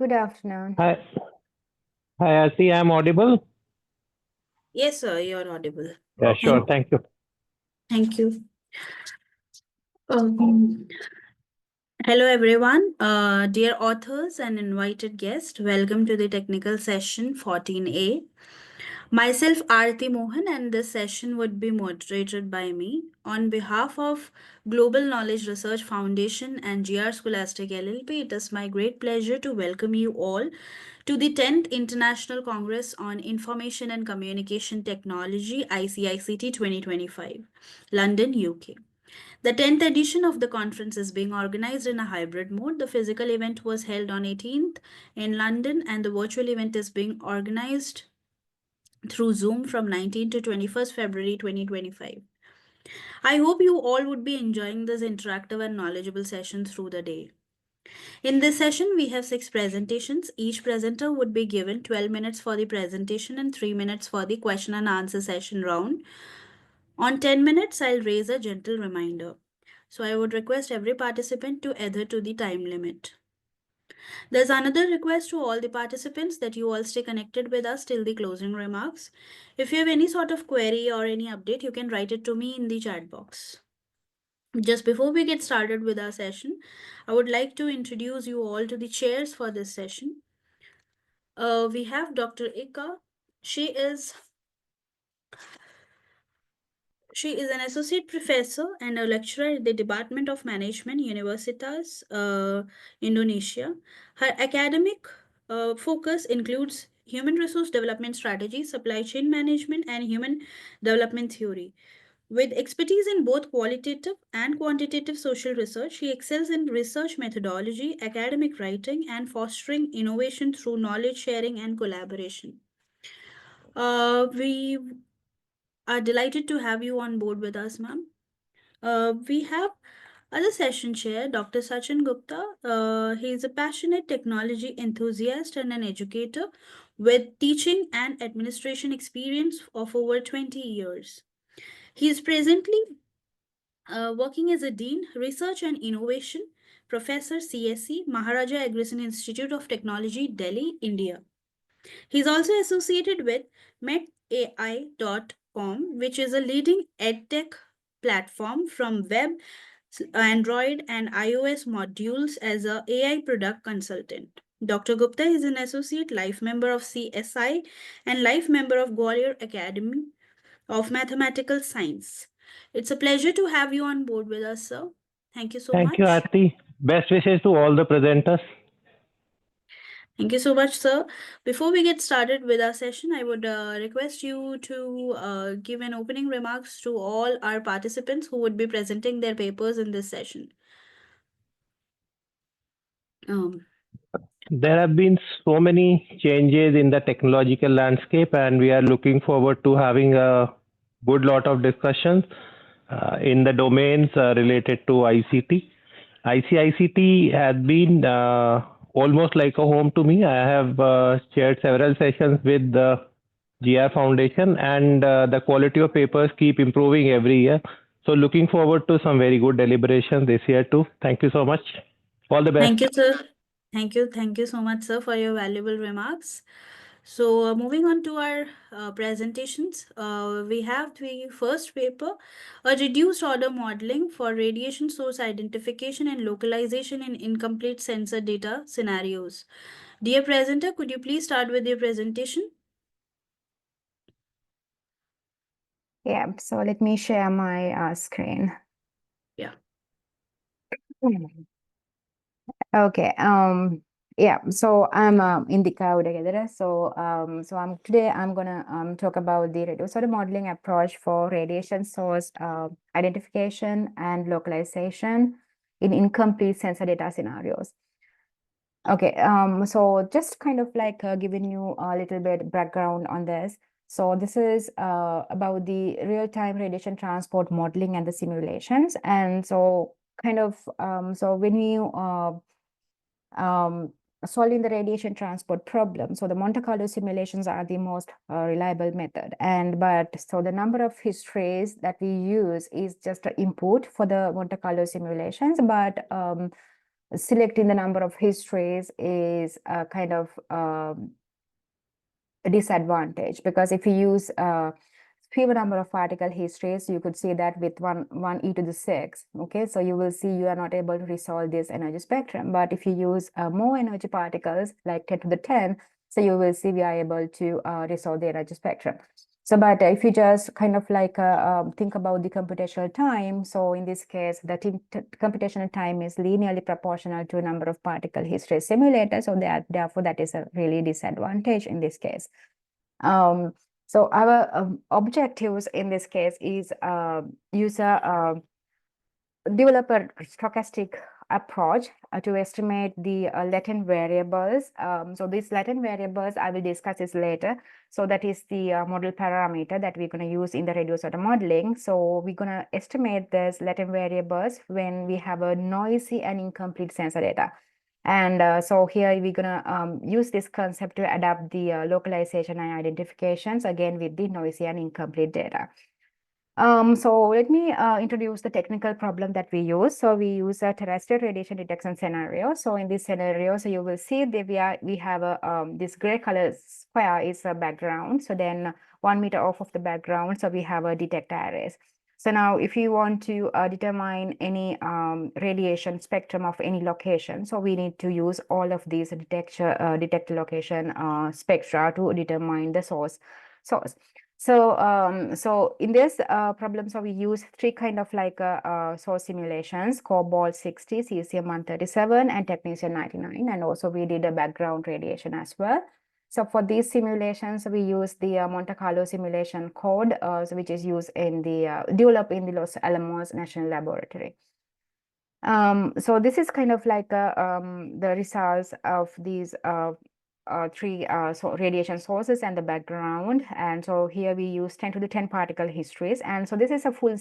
Good afternoon. Hi, hi, Arti. I'm audible. Yes, sir, you're audible. Yeah, sure. Thank, Thank you. thank you. Um, Hello, everyone. Dear authors and invited guests, welcome to the technical session 14A. Myself, Aarti Mohan, and this session would be moderated by me. On behalf of Global Knowledge Research Foundation and GR Scholastic LLP, it is my great pleasure to welcome you all to the 10th International Congress on Information and Communication Technology, ICICT 2025, London, UK. The 10th edition of the conference is being organized in a hybrid mode. The physical event was held on 18th in London, and the virtual event is being organized through Zoom from 19th to 21st February 2025. I hope you all would be enjoying this interactive and knowledgeable session through the day. In this session, we have 6 presentations. Each presenter would be given 12 minutes for the presentation and 3 minutes for the question and answer session round. On 10 minutes, I'll raise a gentle reminder. So I would request every participant to adhere to the time limit. There's another request to all the participants that you all stay connected with us till the closing remarks. If you have any sort of query or any update, you can write it to me in the chat box. Just before we get started with our session, I would like to introduce you all to the chairs for this session. We have Dr. Ika. She is an associate professor and a lecturer at the Department of Management, Universitas Indonesia. Her academic focus includes human resource development strategy, supply chain management, and human development theory. With expertise in both qualitative and quantitative social research, she excels in research methodology, academic writing, and fostering innovation through knowledge sharing and collaboration. We are delighted to have you on board with us, ma'am. We have other session chair, Dr. Sachin Gupta. He is a passionate technology enthusiast and an educator with teaching and administration experience of over 20 years. He is presently working as a Dean, Research and Innovation, Professor CSE, Maharaja Agrisan Institute of Technology, Delhi, India. He's also associated with metai.com, which is a leading edtech platform from web, Android, and iOS modules as a AI product consultant. Dr. Gupta is an associate life member of CSI and life member of Gwalior Academy of Mathematical Science. It's a pleasure to have you on board with us, sir. Thank you so Thank you, much. Arti. Best wishes to all the presenters. Thank you so much, sir. Before we get started with our session, I would request you to give an opening remarks to all our participants who would be presenting their papers in this session. There have been so many changes in the technological landscape, and we are looking forward to having a good lot of discussions in the domains related to ICT. ICICT has been almost like a home to me. I have chaired several sessions with the GR Foundation, and the quality of papers keep improving every year. So looking forward to some very good deliberations this year too. Thank you so much. All the best. Thank you, sir. Thank you so much, sir, for your valuable remarks. So, moving on to our presentations, we have the first paper, a reduced order modeling for radiation source identification and localization in incomplete sensor data scenarios. Dear presenter, could you please start with your presentation? Yeah, so let me share my screen. Yeah. Okay. Yeah. So I'm Indika Udagedara. So I'm gonna talk about the reduced order modeling approach for radiation source identification and localization in incomplete sensor data scenarios. Okay. So just kind of like giving you a little bit background on this. So this is about the real-time radiation transport modeling and the simulations. And so kind of so when you solving the radiation transport problem. So the Monte Carlo simulations are the most reliable method. So the number of histories that we use is just an input for the Monte Carlo simulations. But selecting the number of histories is a kind of a disadvantage, because if you use fewer number of particle histories, you could see that with one e to the 6, okay? So you will see you are not able to resolve this energy spectrum. But if you use more energy particles, like 10 to the 10, so you will see we are able to resolve the energy spectrum. So, but if you just kind of like think about the computational time, so in this case, the computational time is linearly proportional to a number of particle history simulated. So therefore, that is a really disadvantage in this case. So our objectives in this case is develop a stochastic approach to estimate the latent variables. So these latent variables, I will discuss this later. So that is the model parameter that we're going to use in the reduced order modeling. So we're going to estimate this latent variables when we have a noisy and incomplete sensor data. And so here we're going to use this concept to adapt the localization and identifications, again with the noisy and incomplete data. So let me introduce the technical problem that we use. So we use a terrestrial radiation detection scenario. So in this scenario, so you will see that we have a this gray color square is a background. So then 1 meter off of the background, so we have a detector arrays. So now if you want to determine any radiation spectrum of any location, so we need to use all of these detector location spectra to determine the source. So in this problem, so we use three kind of like source simulations: cobalt 60, cesium 137, and technetium 99, and also we did a background radiation as well. So for these simulations, we use the Monte Carlo simulation code, so which is used in the developed in the Los Alamos National Laboratory. So this is kind of like the results of these three radiation sources and the background. And so here we use 10 to the 10 particle histories. And so this is a full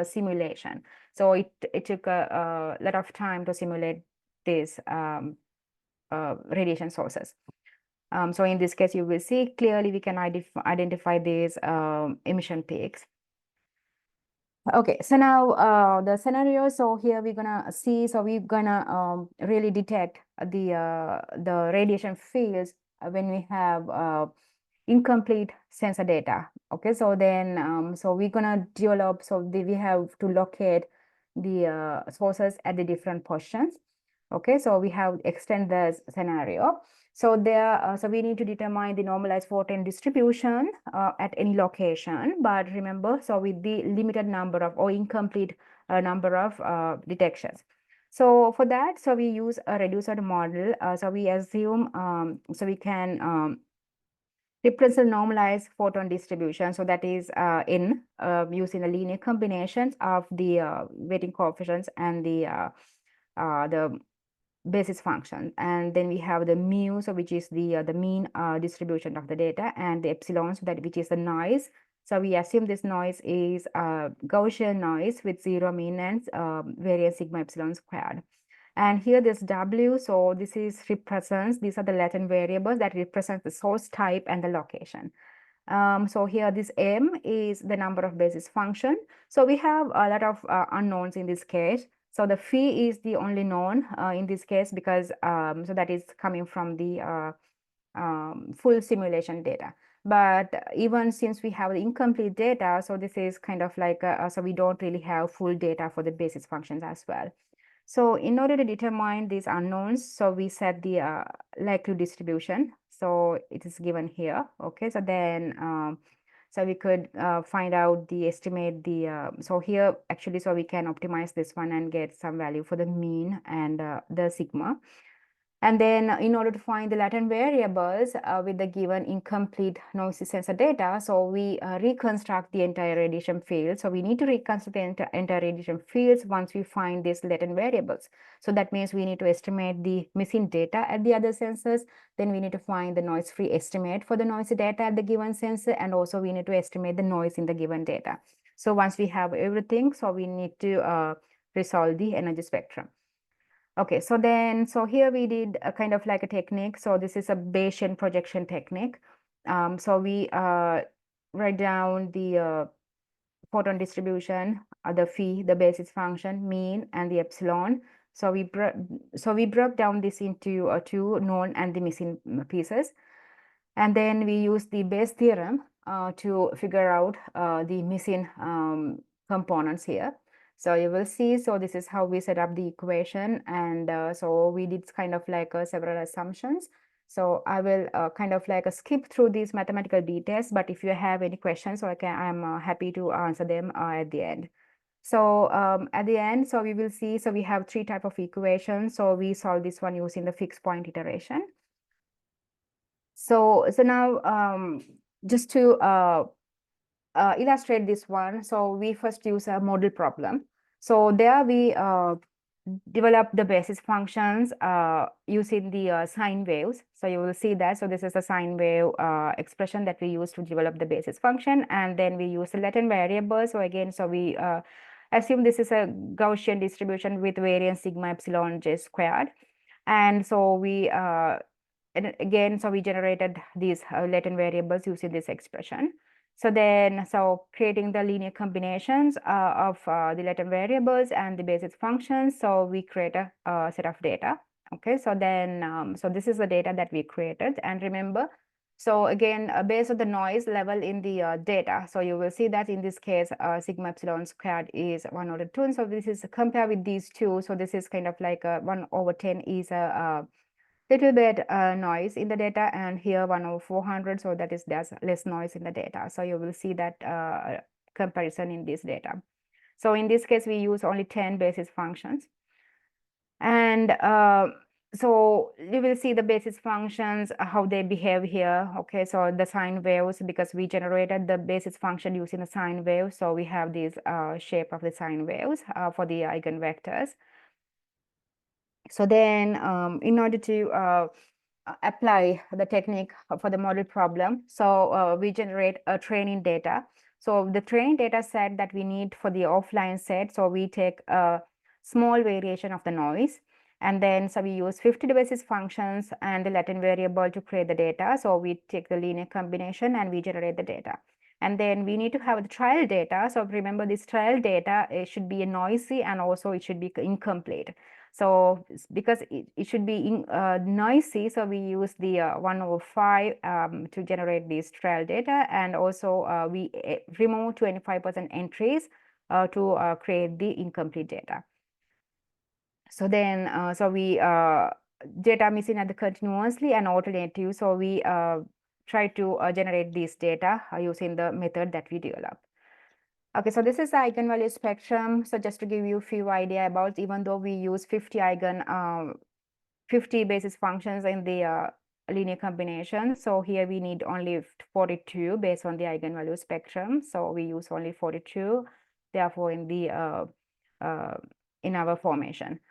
simulation. So it took a lot of time to simulate these radiation sources. So in this case, you will see clearly we can identify these emission peaks. Okay, so now the scenario, so here we're gonna see, so we're gonna really detect the radiation fields when we have incomplete sensor data. Okay, so then so we're gonna develop, so we have to locate the sources at the different positions. Okay, so we have extend the scenario. So there, so we need to determine the normalized photon distribution at any location. But remember, so with the limited number of or incomplete number of detections. So for that, so we use a reduced order model. So we assume, so we can represent normalized photon distribution. So that is in using the linear combinations of the weighting coefficients and the basis function. And then we have the mu, so which is the mean distribution of the data, and the epsilon, so that which is the noise. So we assume this noise is Gaussian noise with zero mean and variance sigma epsilon squared. And here this W, so this is represents, these are the latent variables that represent the source type and the location. So here this M is the number of basis function. So we have a lot of unknowns in this case. So the phi is the only known in this case, because so that is coming from the full simulation data. But even since we have the incomplete data, so this is kind of like, so we don't really have full data for the basis functions as well. So in order to determine these unknowns, so we set the likelihood distribution. So it is given here. Okay, so then so we could find out the estimate the so here actually, so we can optimize this one and get some value for the mean and the sigma. And then in order to find the latent variables with the given incomplete noisy sensor data, so we reconstruct the entire radiation field. So we need to reconstruct the entire radiation fields once we find these latent variables. So that means we need to estimate the missing data at the other sensors. Then we need to find the noise-free estimate for the noisy data at the given sensor. And also we need to estimate the noise in the given data. So once we have everything, so we need to resolve the energy spectrum. Okay, so then, so here we did a kind of like a technique. So this is a Bayesian projection technique. So we write down the photon distribution, the phi, the basis function, mean, and the epsilon. So we broke down this into two known and the missing pieces. And then we use the Bayes theorem to figure out the missing components here. So you will see, so this is how we set up the equation. And so we did kind of like several assumptions. So I will kind of like skip through these mathematical details, but if you have any questions, so I'm happy to answer them at the end. So at the end, so we will see, so we have three types of equations. So we solve this one using the fixed point iteration. So now just to illustrate this one, so we first use a model problem. So there we develop the basis functions using the sine waves. So you will see that. So this is a sine wave expression that we use to develop the basis function, and then we use the Latin variable. So again, so we assume this is a Gaussian distribution with variance sigma epsilon j squared, and so we and again, so we generated these latent variables using this expression. So then, so creating the linear combinations of the latent variables and the basis functions. So we create a set of data. Okay, so then, so this is the data that we created. And remember, so again, based on the noise level in the data, so you will see that in this case, sigma epsilon squared is 1/2. So this is compare with these two. So this is kind of like 1/10 is a little bit noise in the data, and here 1/400, so that is there's less noise in the data. So you will see that comparison in this data. So in this case, we use only 10 basis functions. And so you will see the basis functions, how they behave here. Okay, so the sine waves, because we generated the basis function using the sine wave, so we have this shape of the sine waves for the eigenvectors. So then in order to apply the technique for the model problem, so we generate a training data. So the training data set that we need for the offline set, so we take a small variation of the noise, and then so we use 50 basis functions and the Latin variable to create the data. So we take the linear combination and we generate the data. And then we need to have the trial data. So remember, this trial data, it should be noisy and also it should be incomplete. So because it should be noisy, so we use the 1/5 to generate this trial data, and also we remove 25% entries to create the incomplete data. So then, so we data missing at the continuously and alternative. So we try to generate this data using the method that we develop. Okay, so this is the eigenvalue spectrum. So just to give you a few idea about, even though we use 50 basis functions in the linear combination, so here we need only 42 based on the eigenvalue spectrum. So we use only 42, therefore in the in our formation.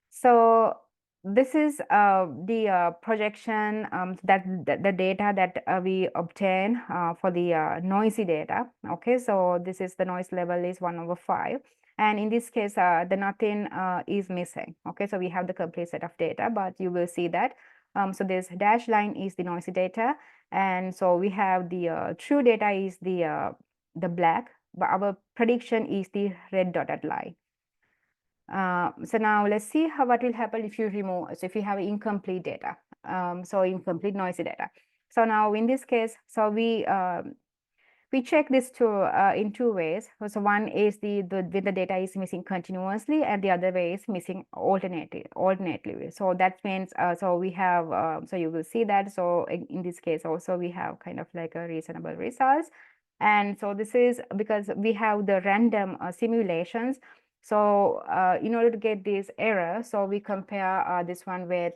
So this is the projection that the data that we obtain for the noisy data. Okay, so this is the noise level is 1/5, and in this case the nothing is missing. Okay, so we have the complete set of data, but you will see that so this dashed line is the noisy data, and so we have the true data is the black, but our prediction is the red dotted line. So now let's see what will happen if you remove, so if you have incomplete data, so incomplete noisy data. So now in this case, so we check this in two ways. So one is when the data is missing continuously, and the other way is missing alternately. So that means so we have so you will see that. So in this case also we have kind of like a reasonable results, and so this is because we have the random simulations. So in order to get this error, so we compare this one with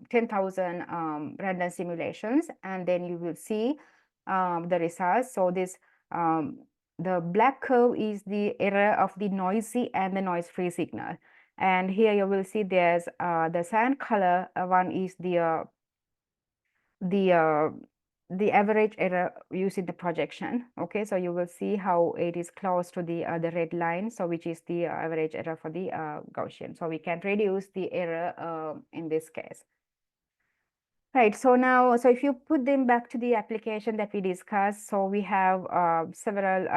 10,000 random simulations, and then you will see the results. So this the black curve is the error of the noisy and the noise-free signal. And here you will see there's the sand color one is the average error using the projection. Okay, so you will see how it is close to the red line, so which is the average error for the Gaussian. So we can reduce the error in this case. Right. So now, so if you put them back to the application that we discussed, so we have several,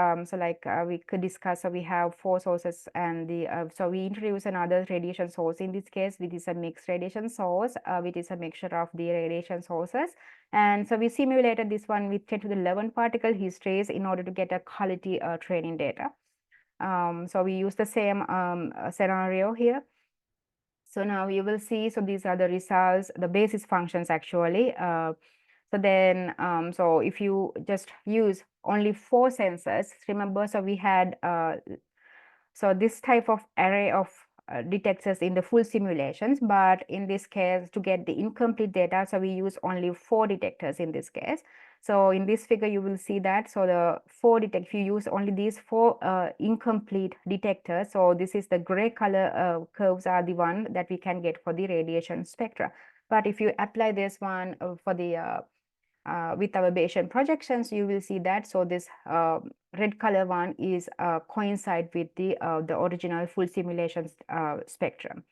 we could discuss, so we have 4 sources and so we introduce another radiation source in this case, which is a mixed radiation source, which is a mixture of the radiation sources. And so we simulated this one with 10 to the 11 particle histories in order to get a quality training data. So we use the same scenario here. So now you will see, so these are the results, the basis functions actually. So then, so if you just use only 4 sensors, remember, so we had, so this type of array of detectors in the full simulations, but in this case, to get the incomplete data, so we use only 4 detectors in this case. So in this figure, you will see that, so the 4 if you use only these 4 incomplete detectors, so this is the gray color curves are the one that we can get for the radiation spectra. But if you apply this one for the with our Bayesian projections, you will see that, so this red color one is coincide with the original full simulations spectrum.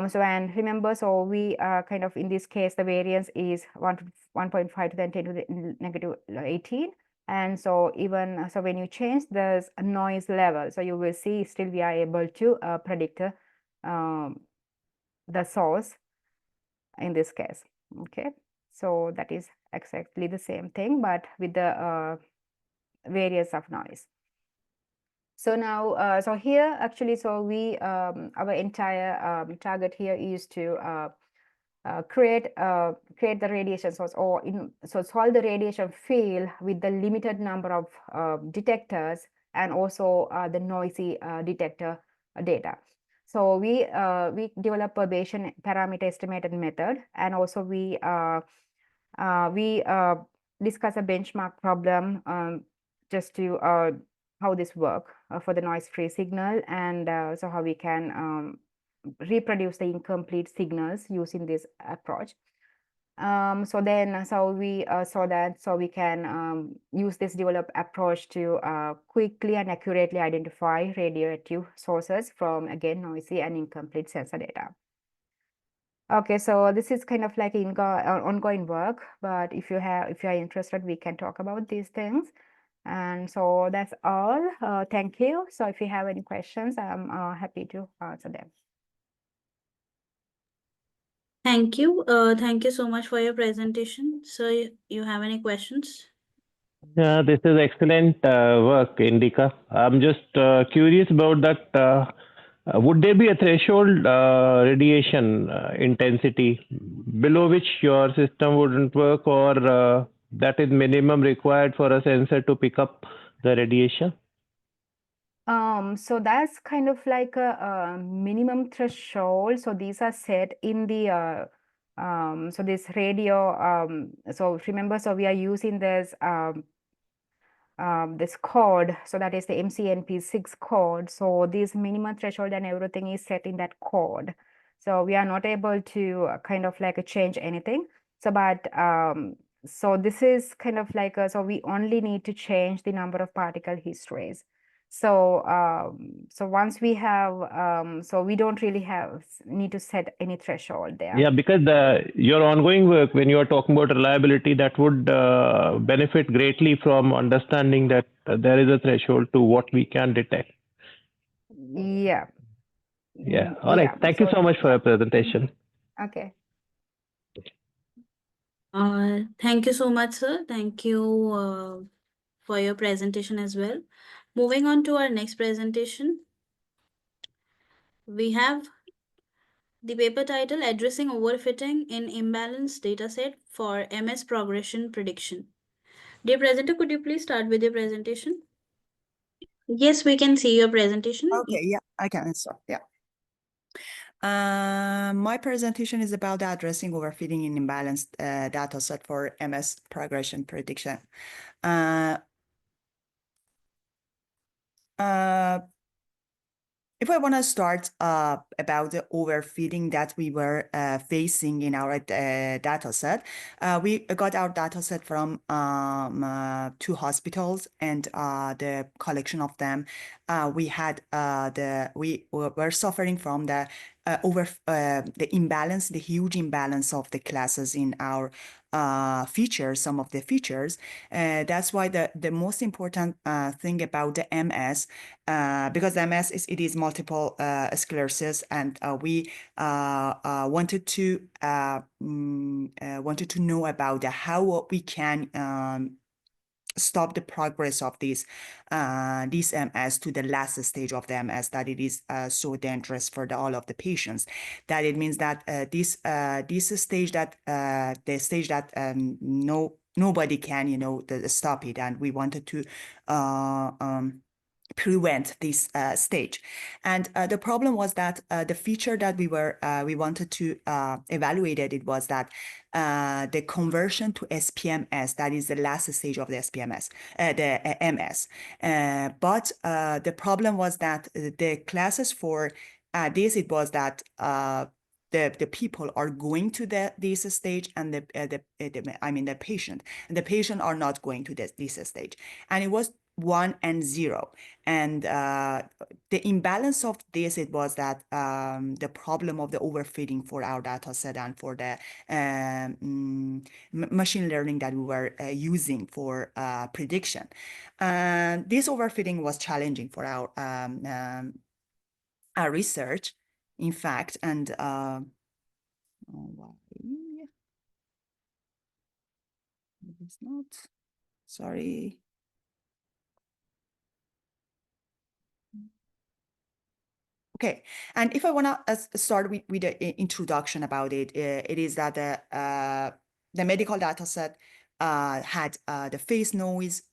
So, and remember, so we kind of, in this case, the variance is 1.5 to the 10 to the negative 18. And so even, so when you change this noise level, so you will see still we are able to predict the source in this case, okay? So that is exactly the same thing, but with the variance of noise. So now, so here actually, so we, our entire target here is to create the radiation source, or so solve the radiation field with the limited number of detectors, and also the noisy detector data. So we develop a Bayesian parameter estimated method, and also we discuss a benchmark problem just to how this work for the noise-free signal, and so how we can reproduce the incomplete signals using this approach. So then, so we saw that, so we can use this developed approach to quickly and accurately identify radioactive sources from, again, noisy and incomplete sensor data. Okay, so this is kind of like ongoing work, but if you are interested, we can talk about these things. And so that's all. Thank you. So if you have any questions, I'm happy to answer them. Thank you. Thank you so much for your presentation. So you have any questions? Yeah, this is excellent work, Indika. I'm just curious about that. Would there be a threshold radiation intensity below which your system wouldn't work, or that is minimum required for a sensor to pick up the radiation? So that's kind of like a minimum threshold. So these are set in the so this radio. So remember, so we are using this code, so that is the MCNP6 code. So this minimum threshold and everything is set in that code. So we are not able to kind of like change anything. So, but so this is kind of like so we only need to change the number of particle histories. So so once we have so we don't really need to set any threshold there. Yeah, because your ongoing work, when you are talking about reliability, that would benefit greatly from understanding that there is a threshold to what we can detect. Yeah. Yeah. All right. Yeah. Thank you so much for your presentation. Okay. Thank you so much, sir. Thank you for your presentation as well. Moving on to our next presentation, we have the paper title, Addressing Overfitting in Imbalanced Dataset for MS Progression Prediction. Dear presenter, could you please start with your presentation? Yes, we can see your presentation. Okay, yeah, I can start, yeah. My presentation is about addressing overfitting in imbalanced data set for MS progression prediction. If I want to start about the overfitting that we were facing in our data set. We got our data set from 2 hospitals, and the collection of them, we were suffering from the imbalance, the huge imbalance of the classes in our features, some of the features. That's why the most important thing about the MS, because the MS is multiple sclerosis, and we wanted to know about how we can stop the progress of this MS to the last stage of the MS, that it is so dangerous for all of the patients. That it means that this stage that the stage that nobody can stop it, and we wanted to prevent this stage. And the problem was that the feature that we wanted to evaluate it was that the conversion to SPMS, that is the last stage of the SPMS, the MS. But the problem was that the classes for this, it was that the people are going to this stage, and the patient, and the patient are not going to this stage, and it was 1 and 0. And the imbalance of this, it was that the problem of the overfitting for our data set and for the machine learning that we were using for prediction. And this overfitting was challenging for our research, in fact. And it's not, sorry. Okay, and if I want to start with the introduction about it, it is that the medical data set had the phase noise,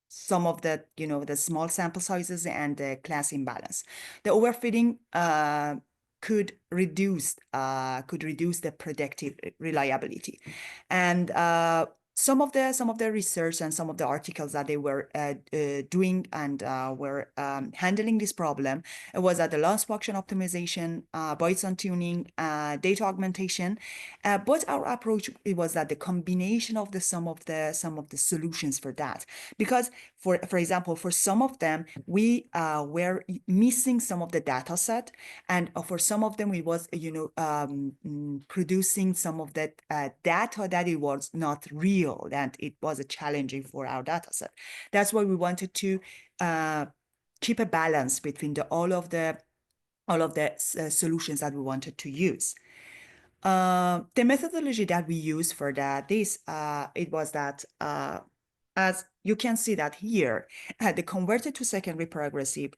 some of the the small sample sizes, and the class imbalance. The overfitting could reduce the predictive reliability, and some of the research and some of the articles that they were doing and were handling this problem, it was that the loss function optimization, Bayesian tuning, data augmentation, but our approach, it was that the combination of some of the solutions for that, because for example, for some of them we were missing some of the data set, and for some of them we was producing some of that data that it was not real, and it was challenging for our data set. That's why we wanted to keep a balance between all of the solutions that we wanted to use. The methodology that we used for this, it was that as you can see that here, the converted to secondary progressive,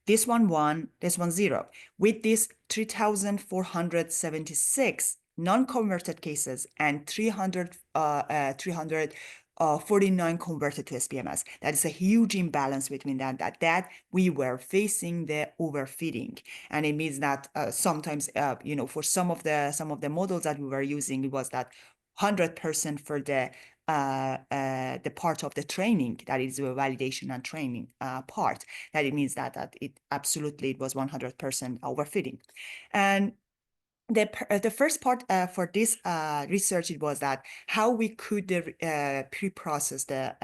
this one 1, this one 0, with this 3,476 non-converted cases and 349 converted to SPMS. That is a huge imbalance between that we were facing the overfitting. And it means that sometimes, for some of the models that we were using, it was that 100% for the part of the training, that is the validation and training part, that it means that it absolutely, it was 100% overfitting. And the first part for this research, it was that how we could pre-process the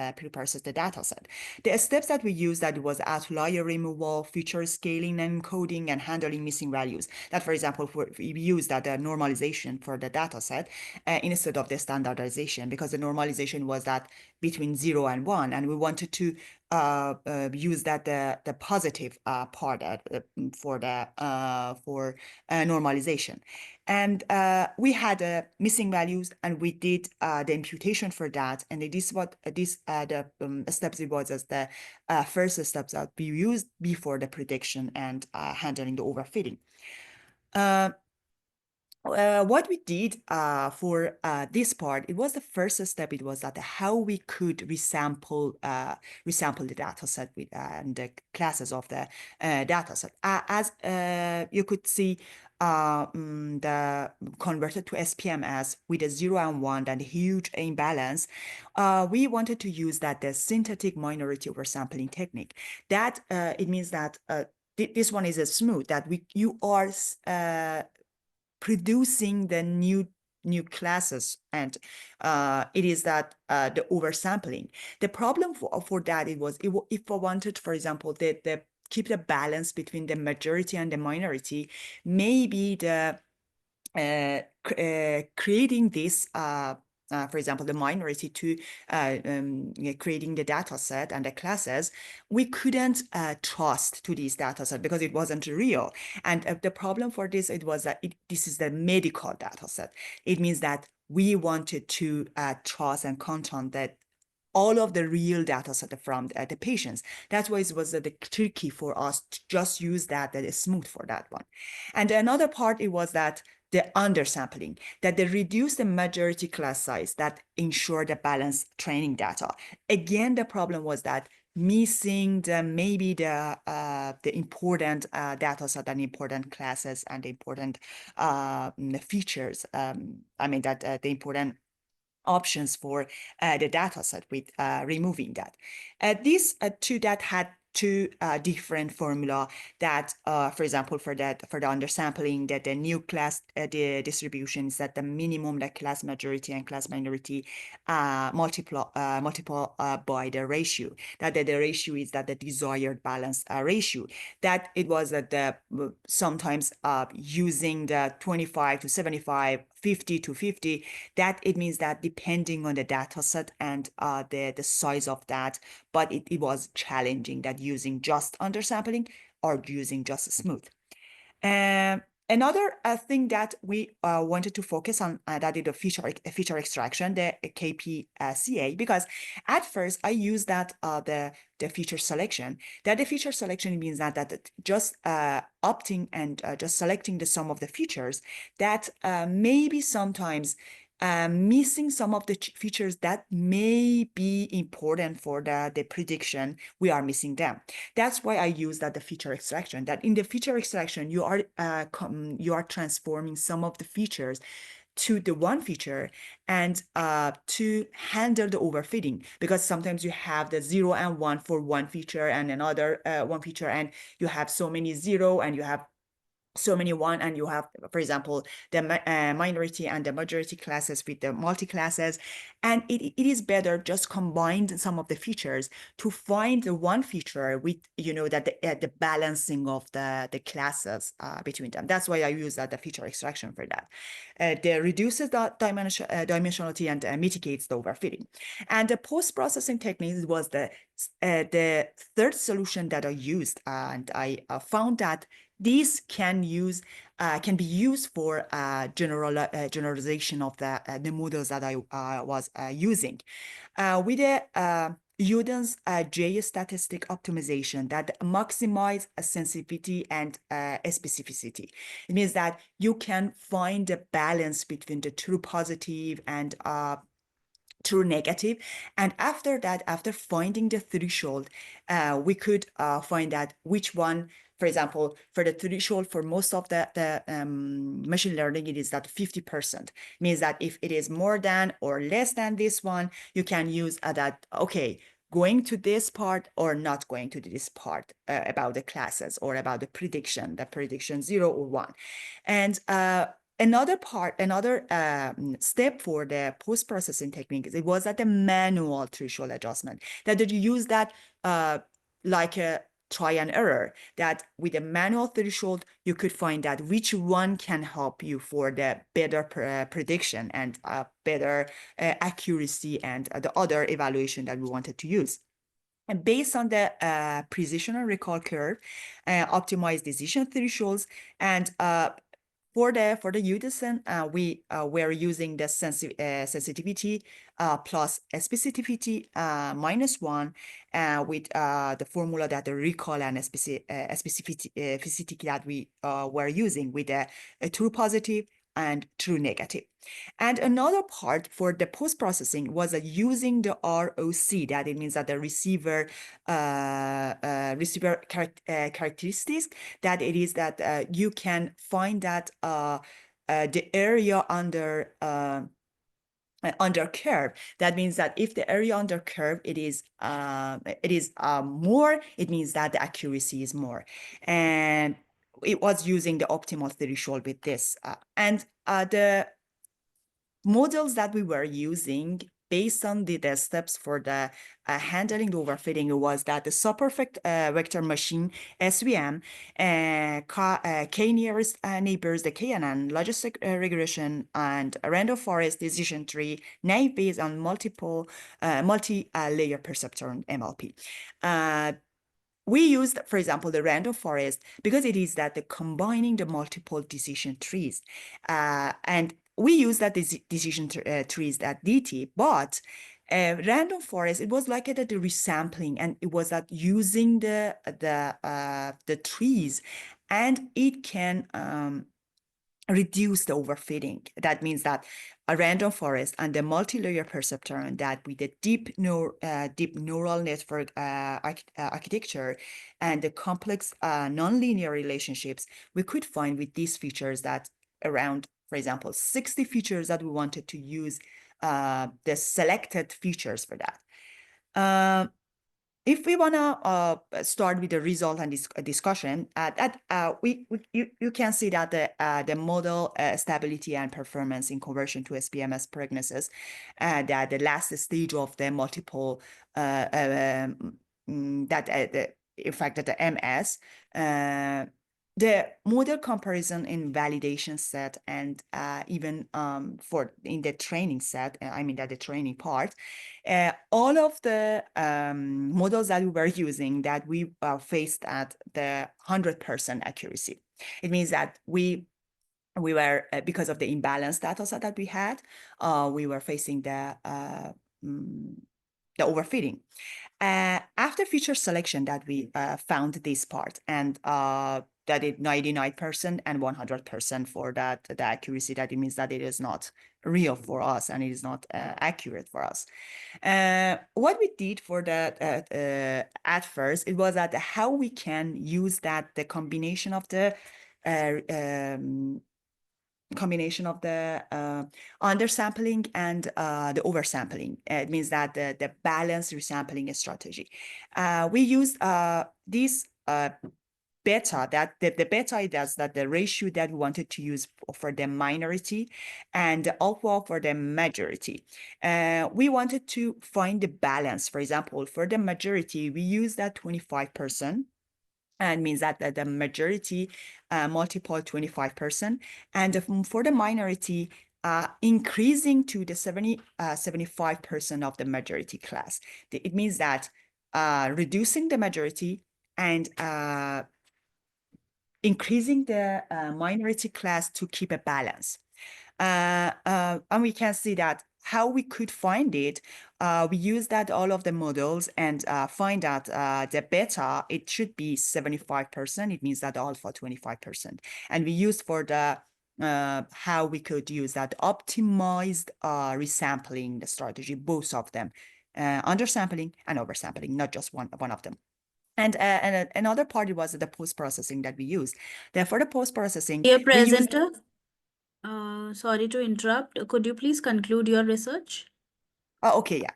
data set. The steps that we used, that was outlier removal, feature scaling and encoding, and handling missing values. That, for example, we used that normalization for the data set instead of the standardization, because the normalization was that between 0 and 1, and we wanted to use that the positive part for normalization. And we had missing values, and we did the imputation for that. And this what this the steps, it was as the first steps that we used before the prediction and handling the overfitting. What we did for this part, it was the first step. It was that how we could resample the data set with and the classes of the data set. As you could see, the converted to SPMS with a 0 and 1 and a huge imbalance, we wanted to use the synthetic minority oversampling technique. That it means that this one is a smooth, that you are producing the new classes, and it is that the oversampling. The problem for that, it was if I wanted, for example, the keep the balance between the majority and the minority, maybe the creating this for example, the minority to creating the data set and the classes, we couldn't trust to these data set because it wasn't real. And the problem for this, it was that this is the medical data set. It means that we wanted to trust and count on that all of the real data set from the patients. That's why it was the tricky for us to just use that is smooth for that one. And another part, it was that the undersampling, that they reduce the majority class size that ensure the balanced training data. Again, the problem was that missing maybe the important data set and important classes and the important features. I mean that the important options for the data set with removing that. These two that had two different formula that, for example, for the undersampling, that the new class the distributions, that the minimum, the class majority and class minority multiple by the ratio, that the ratio is that the desired balance ratio, that it was that the sometimes using the 25 to 75, 50 to 50, that it means that depending on the data set and the size of that, but it was challenging that using just undersampling or using just smooth. Another thing that we wanted to focus on, that is the feature extraction, the KPCA, because at first I used that the feature selection. That the feature selection means that just opting and just selecting the sum of the features, that maybe sometimes missing some of the features that may be important for the prediction, we are missing them. That's why I use that the feature extraction, that in the feature extraction, you are transforming some of the features to the one feature and to handle the overfitting, because sometimes you have the 0 and 1 for one feature and another one feature, and you have so many 0 and you have so many 1, and you have, for example, the minority and the majority classes with the multi-classes, and it is better just combine some of the features to find the one feature with, that the balancing of the classes between them. That's why I use that the feature extraction for that. That reduces the dimensionality and mitigates the overfitting. And the post-processing technique was the third solution that I used, and I found that these can be used for generalization of the models that I was using. With the Udin's J statistic optimization that maximize sensitivity and specificity. It means that you can find a balance between the true positive and true negative. And after that, after finding the threshold, we could find out which one. For example, for the threshold for most of the machine learning, it is that 50%. Means that if it is more than or less than this one, you can use that, okay, going to this part or not going to this part about the classes or about the prediction 0 or 1. And another step for the post-processing technique, it was that the manual threshold adjustment, that you use that like a try and error, that with a manual threshold, you could find out which one can help you for the better prediction and better accuracy and the other evaluation that we wanted to use. And based on the precision and recall curve, optimize decision thresholds, and for the Udisen, we were using the sensitivity plus specificity -1 with the formula that the recall and specificity that we were using with a true positive and true negative. And another part for the post-processing was using the ROC, that it means that the receiver characteristics, that it is that you can find that the area under under curve. That means that if the area under curve it is more, it means that the accuracy is more. And it was using the optimal threshold with this. And the models that we were using based on the steps for the handling the overfitting was that the superperfect vector machine, SVM, K nearest neighbors, the KNN, logistic regression, and random forest decision tree, naive based on multi-layer perceptron MLP. We used, for example, the random forest because it is that the combining the multiple decision trees, and we use that decision trees that DT, but random forest, it was like the resampling, and it was that using the trees, and it can reduce the overfitting. That means that a random forest and the multi-layer perceptron that with the deep neural network architecture and the complex nonlinear relationships, we could find with these features that around, for example, 60 features that we wanted to use the selected features for that. If we want to start with the result and discussion, you can see that the model stability and performance in conversion to SPMS prognosis, that the last stage of the multiple in fact that the MS, the model comparison in validation set and even for in the training set, I mean that the training part, all of the models that we were using that we faced at the 100% accuracy. It means that we were, because of the imbalanced data set that we had, we were facing the overfitting. After feature selection that we found this part, and that it 99% and 100% for that the accuracy, that it means that it is not real for us and it is not accurate for us. What we did for that at first, it was that how we can use that the combination of the undersampling and the oversampling. It means that the balanced resampling strategy. We used this beta, that the beta does that the ratio that we wanted to use for the minority and the alpha for the majority. We wanted to find the balance. For example, for the majority, we use that 25%. And means that the majority multiple 25%, and for the minority, increasing to the 75% of the majority class. It means that reducing the majority and increasing the minority class to keep a balance. And we can see that how we could find it. We use that all of the models and find that the beta, it should be 75%. It means that the alpha 25%. And we used for the how we could use that optimized resampling strategy, both of them, undersampling and oversampling, not just one of them. And another part was the post-processing that we use. Therefore, the post-processing, Dear we use. presenter, sorry to interrupt. Could you please conclude your research? Okay, yeah.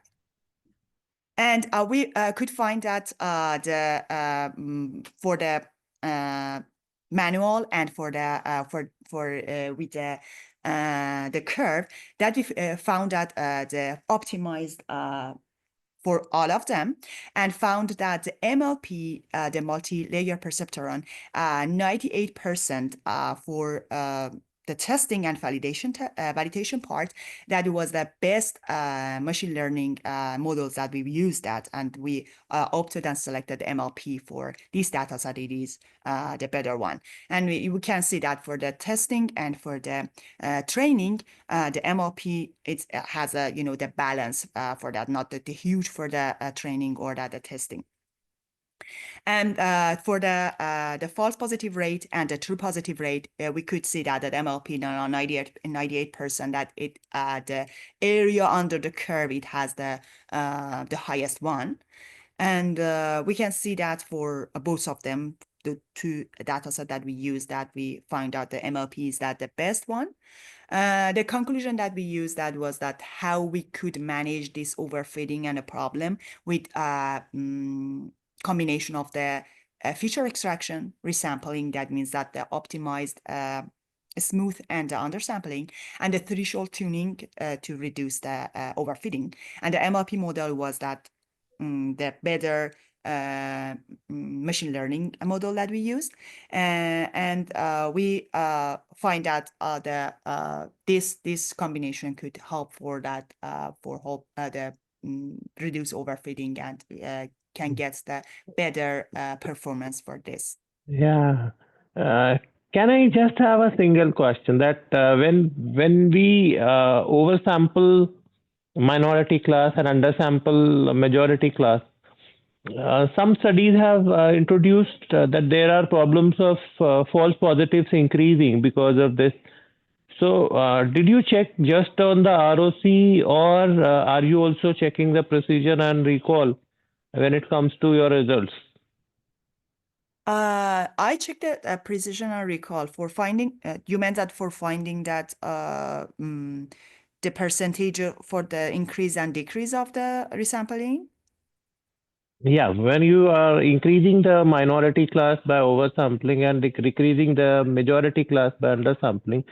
And we could find that for the manual and for the with the curve, that we found that the optimized for all of them, and found that the MLP, the multi-layer perceptron, 98% for the testing and validation part, that was the best machine learning models that we used that, and we opted and selected MLP for this data set. It is the better one, and we can see that for the testing and for the training, the MLP, it has a the balance for that, not the huge for the training or the testing. And for the false positive rate and the true positive rate, we could see that at MLP now 98%, that it the area under the curve, it has the highest one. And we can see that for both of them, the two data set that we use, that we find out the MLP is that the best one. The conclusion that we used that was that how we could manage this overfitting and a problem with combination of the feature extraction, resampling, that means that the optimized smooth and undersampling, and the threshold tuning to reduce the overfitting. And the MLP model was that the better machine learning model that we used, and we find that this combination could help for that for help the reduce overfitting and can get the better performance for this. Yeah. Uh, can I just have a single question that when we oversample minority class and undersample majority class, some studies have introduced that there are problems of false positives increasing because of this. So, did you check just on the ROC, or are you also checking the precision and recall when it comes to your results? I checked the precision and recall for finding. You meant that for finding that the percentage for the increase and decrease of the resampling. Yeah, when you are increasing the minority class by oversampling and decreasing the majority class by undersampling,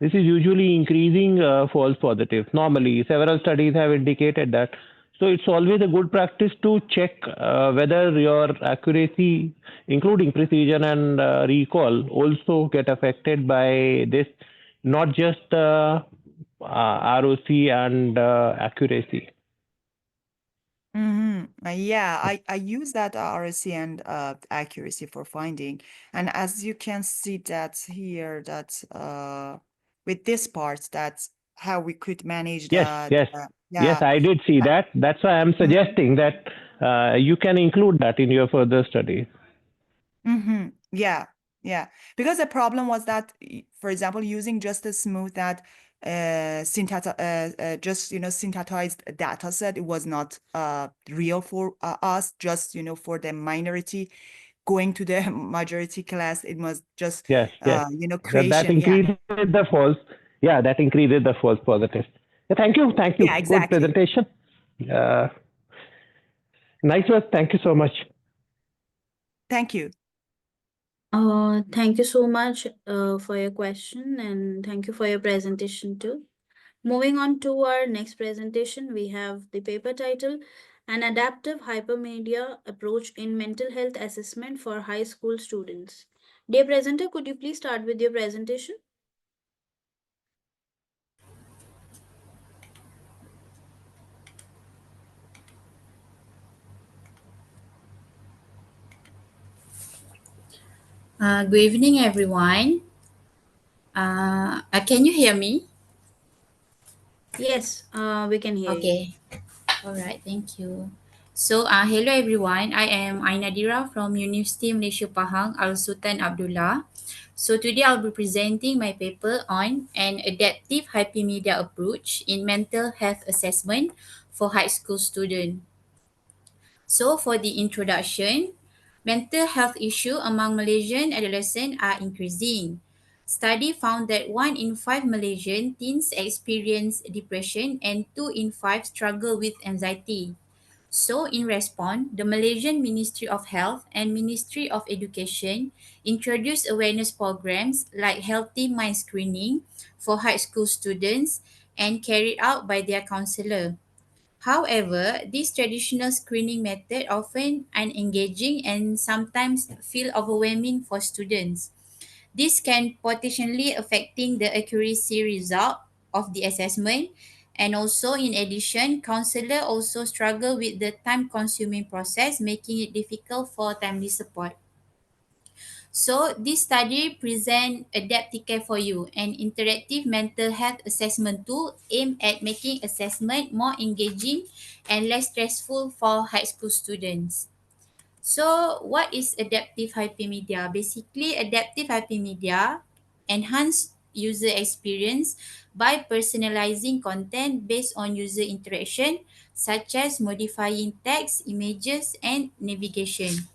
this is usually increasing false positives. Normally, several studies have indicated that. So it's always a good practice to check whether your accuracy, including precision and recall, also get affected by this, not just ROC and accuracy. Yeah, I use that RSC and accuracy for finding, and as you can see that here, that with this part, that's how we could manage Yes, that. yes, yes, Yeah. I did see that. That's why I'm suggesting that you can include that in your further study. Yeah, yeah. Because the problem was that, for example, using just a smooth that just synthesized data set, it was not real for us. Just for the minority going to the majority class, it was just Yes, yes. That creation. Yeah, increases the false. Yeah, that increases the false positive. Yeah, thank you, thank you. yeah, Good exactly. presentation. Nice work. Thank you so much. Thank you. Thank you so much for your question, and thank you for your presentation too. Moving on to our next presentation, we have the paper title, An Adaptive Hypermedia Approach in Mental Health Assessment for High School Students. Dear presenter, could you please start with your presentation? Good evening, everyone. Can you hear me? Yes, we can hear you. Okay. All right. Thank you. So, hello, everyone. I am Ainadira from University Malaysia Pahang, Al Sultan Abdullah. So, today I'll be presenting my paper on an adaptive hypermedia approach in mental health assessment for high school students. So, for the introduction, mental health issues among Malaysian adolescents are increasing. Study found that 1 in 5 Malaysian teens experience depression and 2 in 5 struggle with anxiety. So, in response, the Malaysian Ministry of Health and Ministry of Education introduced awareness programs like Healthy Mind Screening for high school students and carried out by their counselor. However, this traditional screening method often unengaging and sometimes feel overwhelming for students. This can potentially affecting the accuracy result of the assessment, and also in addition, counselor also struggle with the time consuming process, making it difficult for timely support. So this study present Adapt Care for You, an interactive mental health assessment tool aimed at making assessment more engaging and less stressful for high school students. So what is adaptive hypermedia? Basically, adaptive hypermedia enhance user experience by personalizing content based on user interaction, such as modifying text, images, and navigation.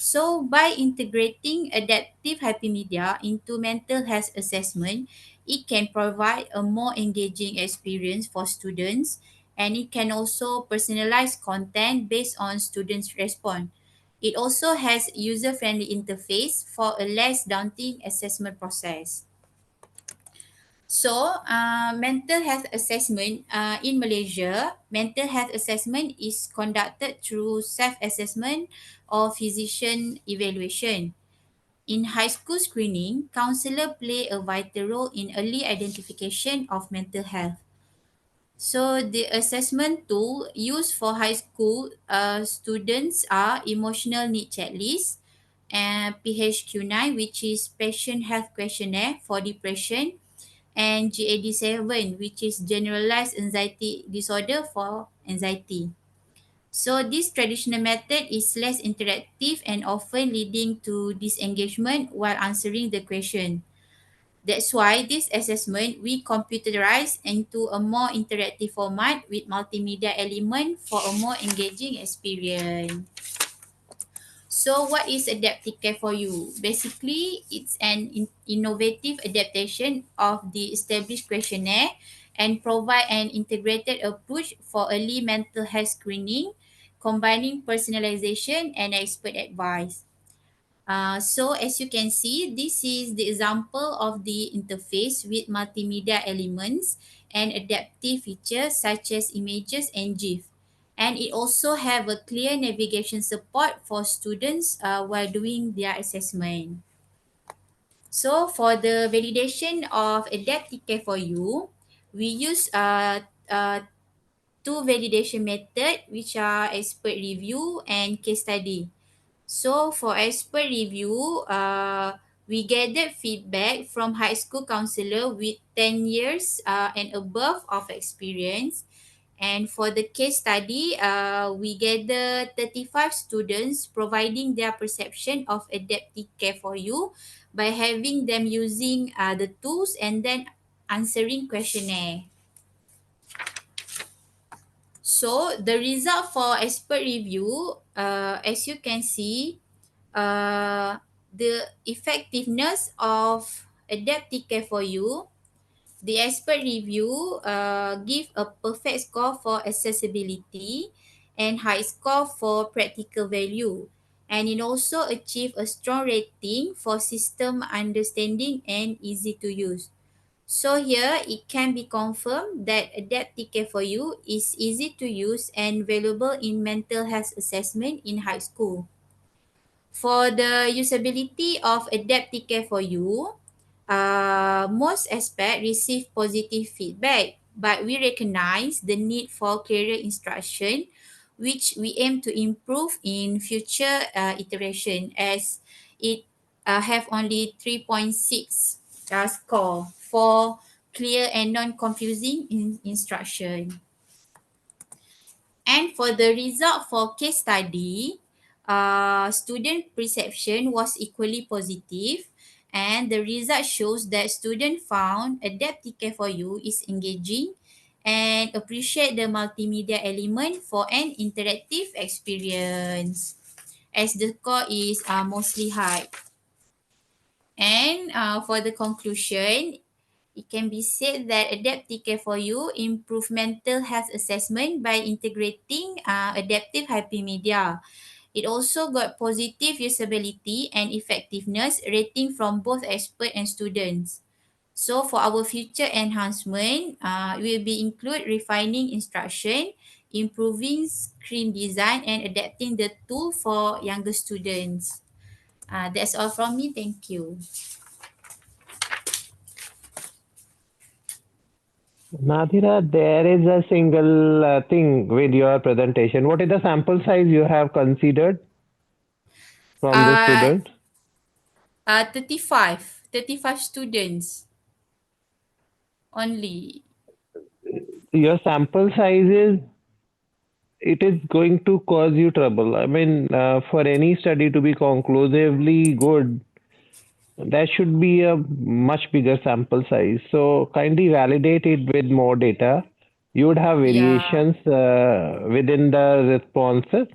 So, by integrating adaptive hypermedia into mental health assessment, it can provide a more engaging experience for students, and it can also personalize content based on students' response. It also has user-friendly interface for a less daunting assessment process. So, mental health assessment in Malaysia, mental health assessment is conducted through self-assessment or physician evaluation. In high school screening, counselor play a vital role in early identification of mental health. So the assessment tool used for high school students are emotional need checklist and PHQ-9, which is patient health questionnaire for depression, and GAD-7, which is generalized anxiety disorder for anxiety. So this traditional method is less interactive and often leading to disengagement while answering the question. That's why this assessment we computerized into a more interactive format with multimedia element for a more engaging experience. So what is adaptive care for you? Basically, it's an innovative adaptation of the established questionnaire and provide an integrated approach for early mental health screening, combining personalization and expert advice. So as you can see, this is the example of the interface with multimedia elements and adaptive features such as images and GIF. And it also have a clear navigation support for students while doing their assessment. So for the validation of adaptive care for you, we use two validation method, which are expert review and case study. So for expert review, we gathered feedback from high school counselor with 10 years and above of experience. And for the case study, we gathered 35 students providing their perception of adaptive care for you by having them using the tools and then answering questionnaire. So the result for expert review, as you can see, the effectiveness of adaptive care for you, the expert review give a perfect score for accessibility and high score for practical value. And it also achieve a strong rating for system understanding and easy to use. So here it can be confirmed that adaptive care for you is easy to use and valuable in mental health assessment in high school. For the usability of adaptive care for you, most aspects receive positive feedback, but we recognize the need for clearer instruction, which we aim to improve in future iteration as it have only 3.6 score for clear and non-confusing instruction. And for the result for case study, student perception was equally positive, and the result shows that student found adaptive care for you is engaging and appreciate the multimedia element for an interactive experience as the score is mostly high. And for the conclusion, it can be said that adaptive care for you improve mental health assessment by integrating adaptive hypermedia. It also got positive usability and effectiveness rating from both expert and students. So for our future enhancement, will be include refining instruction, improving screen design, and adapting the tool for younger students. That's all from me. Thank you. Nadira, there is a single thing with your presentation. What is the sample size you have considered from the Uh, student? 35 students only. Your sample size is, it is going to cause you trouble. I mean, for any study to be conclusively good, there should be a much bigger sample size. So kindly validate it with more data. You would have Yeah, variations within the responses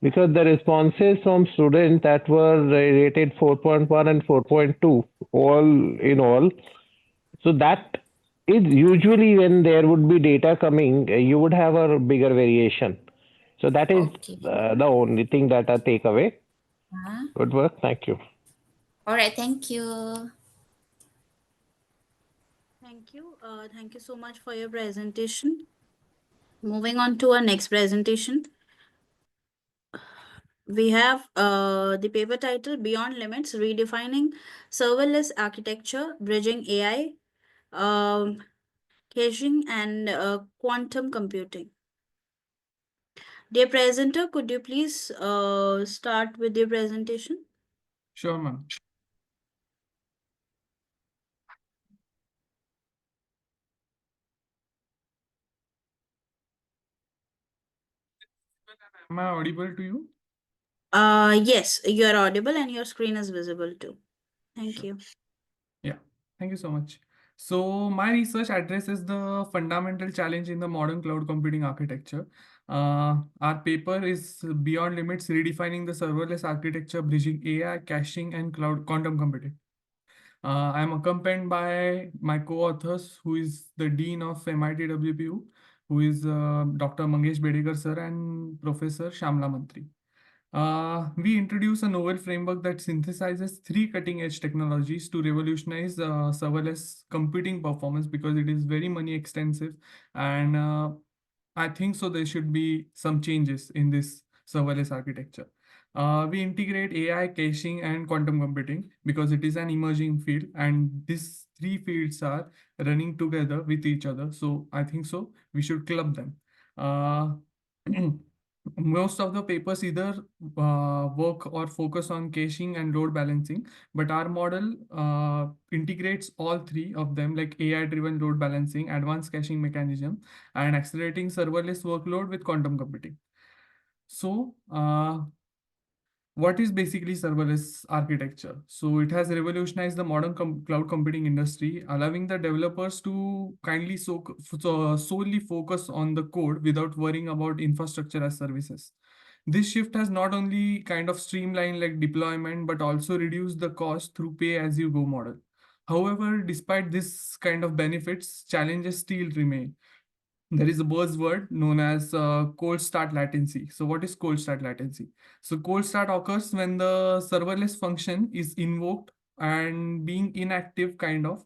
because the responses from students that were rated 4.1 and 4.2 all in all. So that is usually when there would be data coming, you would have a bigger variation. So that is Okay. the only thing that I take away. Uh, Good work. Thank you. all right. Thank you. Thank you. Thank you so much for your presentation. Moving on to our next presentation. We have the paper title Beyond Limits Redefining Serverless Architecture, Bridging AI, Caching, and Quantum Computing. Dear presenter, could you please start with your presentation? Sure, ma'am. Am I audible to you? Yes, you are audible and your screen is visible too. Thank Sure. you. Yeah, thank you so much. So my research addresses the fundamental challenge in the modern cloud computing architecture. Our paper is Beyond Limits, Redefining the Serverless Architecture, Bridging AI, Caching, and Cloud Quantum Computing. I am accompanied by my co-authors, who is the Dean of MIT WPU, who is Dr. Mangesh Bedekar sir and Professor Shamla Mantri. We introduce a novel framework that synthesizes three cutting-edge technologies to revolutionize serverless computing performance, because it is very money extensive, and I think so there should be some changes in this serverless architecture. We integrate AI, caching, and quantum computing because it is an emerging field, and these three fields are running together with each other. So I think so we should club them. Uh, Most of the papers either work or focus on caching and load balancing, but our model integrates all three of them, like AI-driven load balancing, advanced caching mechanism, and accelerating serverless workload with quantum computing. So, what is basically serverless architecture? So it has revolutionized the modern cloud computing industry, allowing the developers to kindly solely focus on the code without worrying about infrastructure as services. This shift has not only kind of streamlined like deployment, but also reduced the cost through pay-as-you-go model. However, despite this kind of benefits, challenges still remain. There is a buzzword known as cold start latency. So what is cold start latency? So cold start occurs when the serverless function is invoked and being inactive kind of.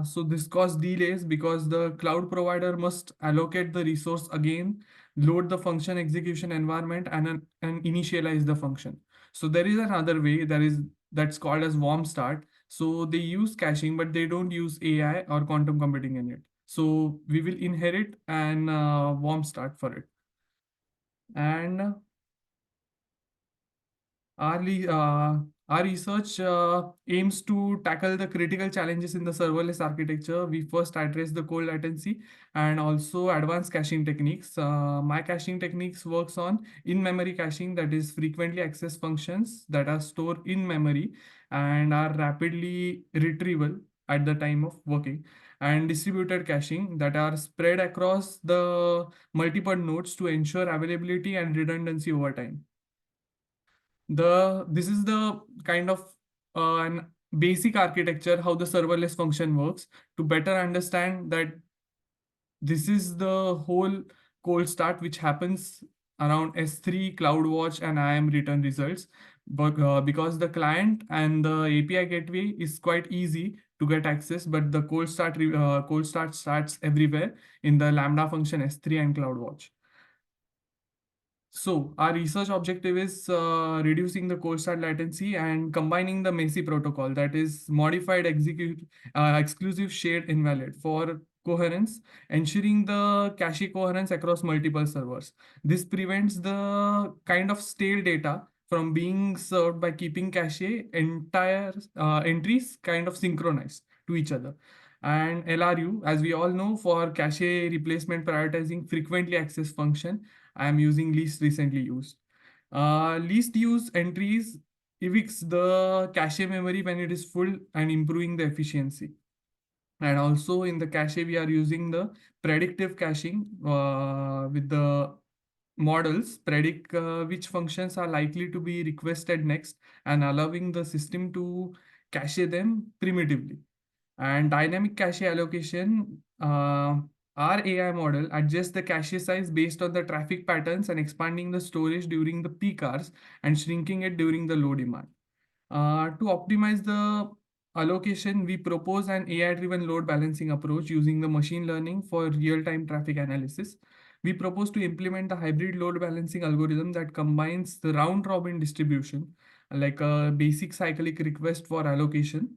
So this causes delays because the cloud provider must allocate the resource again, load the function execution environment, and initialize the function. So there is another way that's called as warm start. So they use caching, but they don't use AI or quantum computing in it. So we will inherit an warm start for it. And our, our research aims to tackle the critical challenges in the serverless architecture. We first address the cold latency and also advanced caching techniques. My caching techniques works on in-memory caching, that is frequently accessed functions that are stored in memory and are rapidly retrieval at the time of working, and distributed caching that are spread across the multiple nodes to ensure availability and redundancy over time. This is the kind of an basic architecture how the serverless function works. To better understand that, this is the whole cold start which happens around S3 CloudWatch and IAM return results. But because the client and the API gateway is quite easy to get access, but the cold start starts everywhere in the Lambda function S3 and CloudWatch. So our research objective is reducing the cold start latency and combining the MESI protocol, that is modified exclusive shared invalid, for coherence, ensuring the cache coherence across multiple servers. This prevents the kind of stale data from being served by keeping cache entire entries kind of synchronized to each other. And LRU, as we all know, for cache replacement prioritizing frequently accessed function, I am using least recently used. Least used entries evicts the cache memory when it is full and improving the efficiency. And also in the cache, we are using the predictive caching with the models predict which functions are likely to be requested next and allowing the system to cache them primitively. And dynamic cache allocation, our AI model adjusts the cache size based on the traffic patterns and expanding the storage during the peak hours and shrinking it during the low demand. To optimize the allocation, we propose an AI-driven load balancing approach using the machine learning for real-time traffic analysis. We propose to implement the hybrid load balancing algorithm that combines the round-robin distribution, like a basic cyclic request for allocation,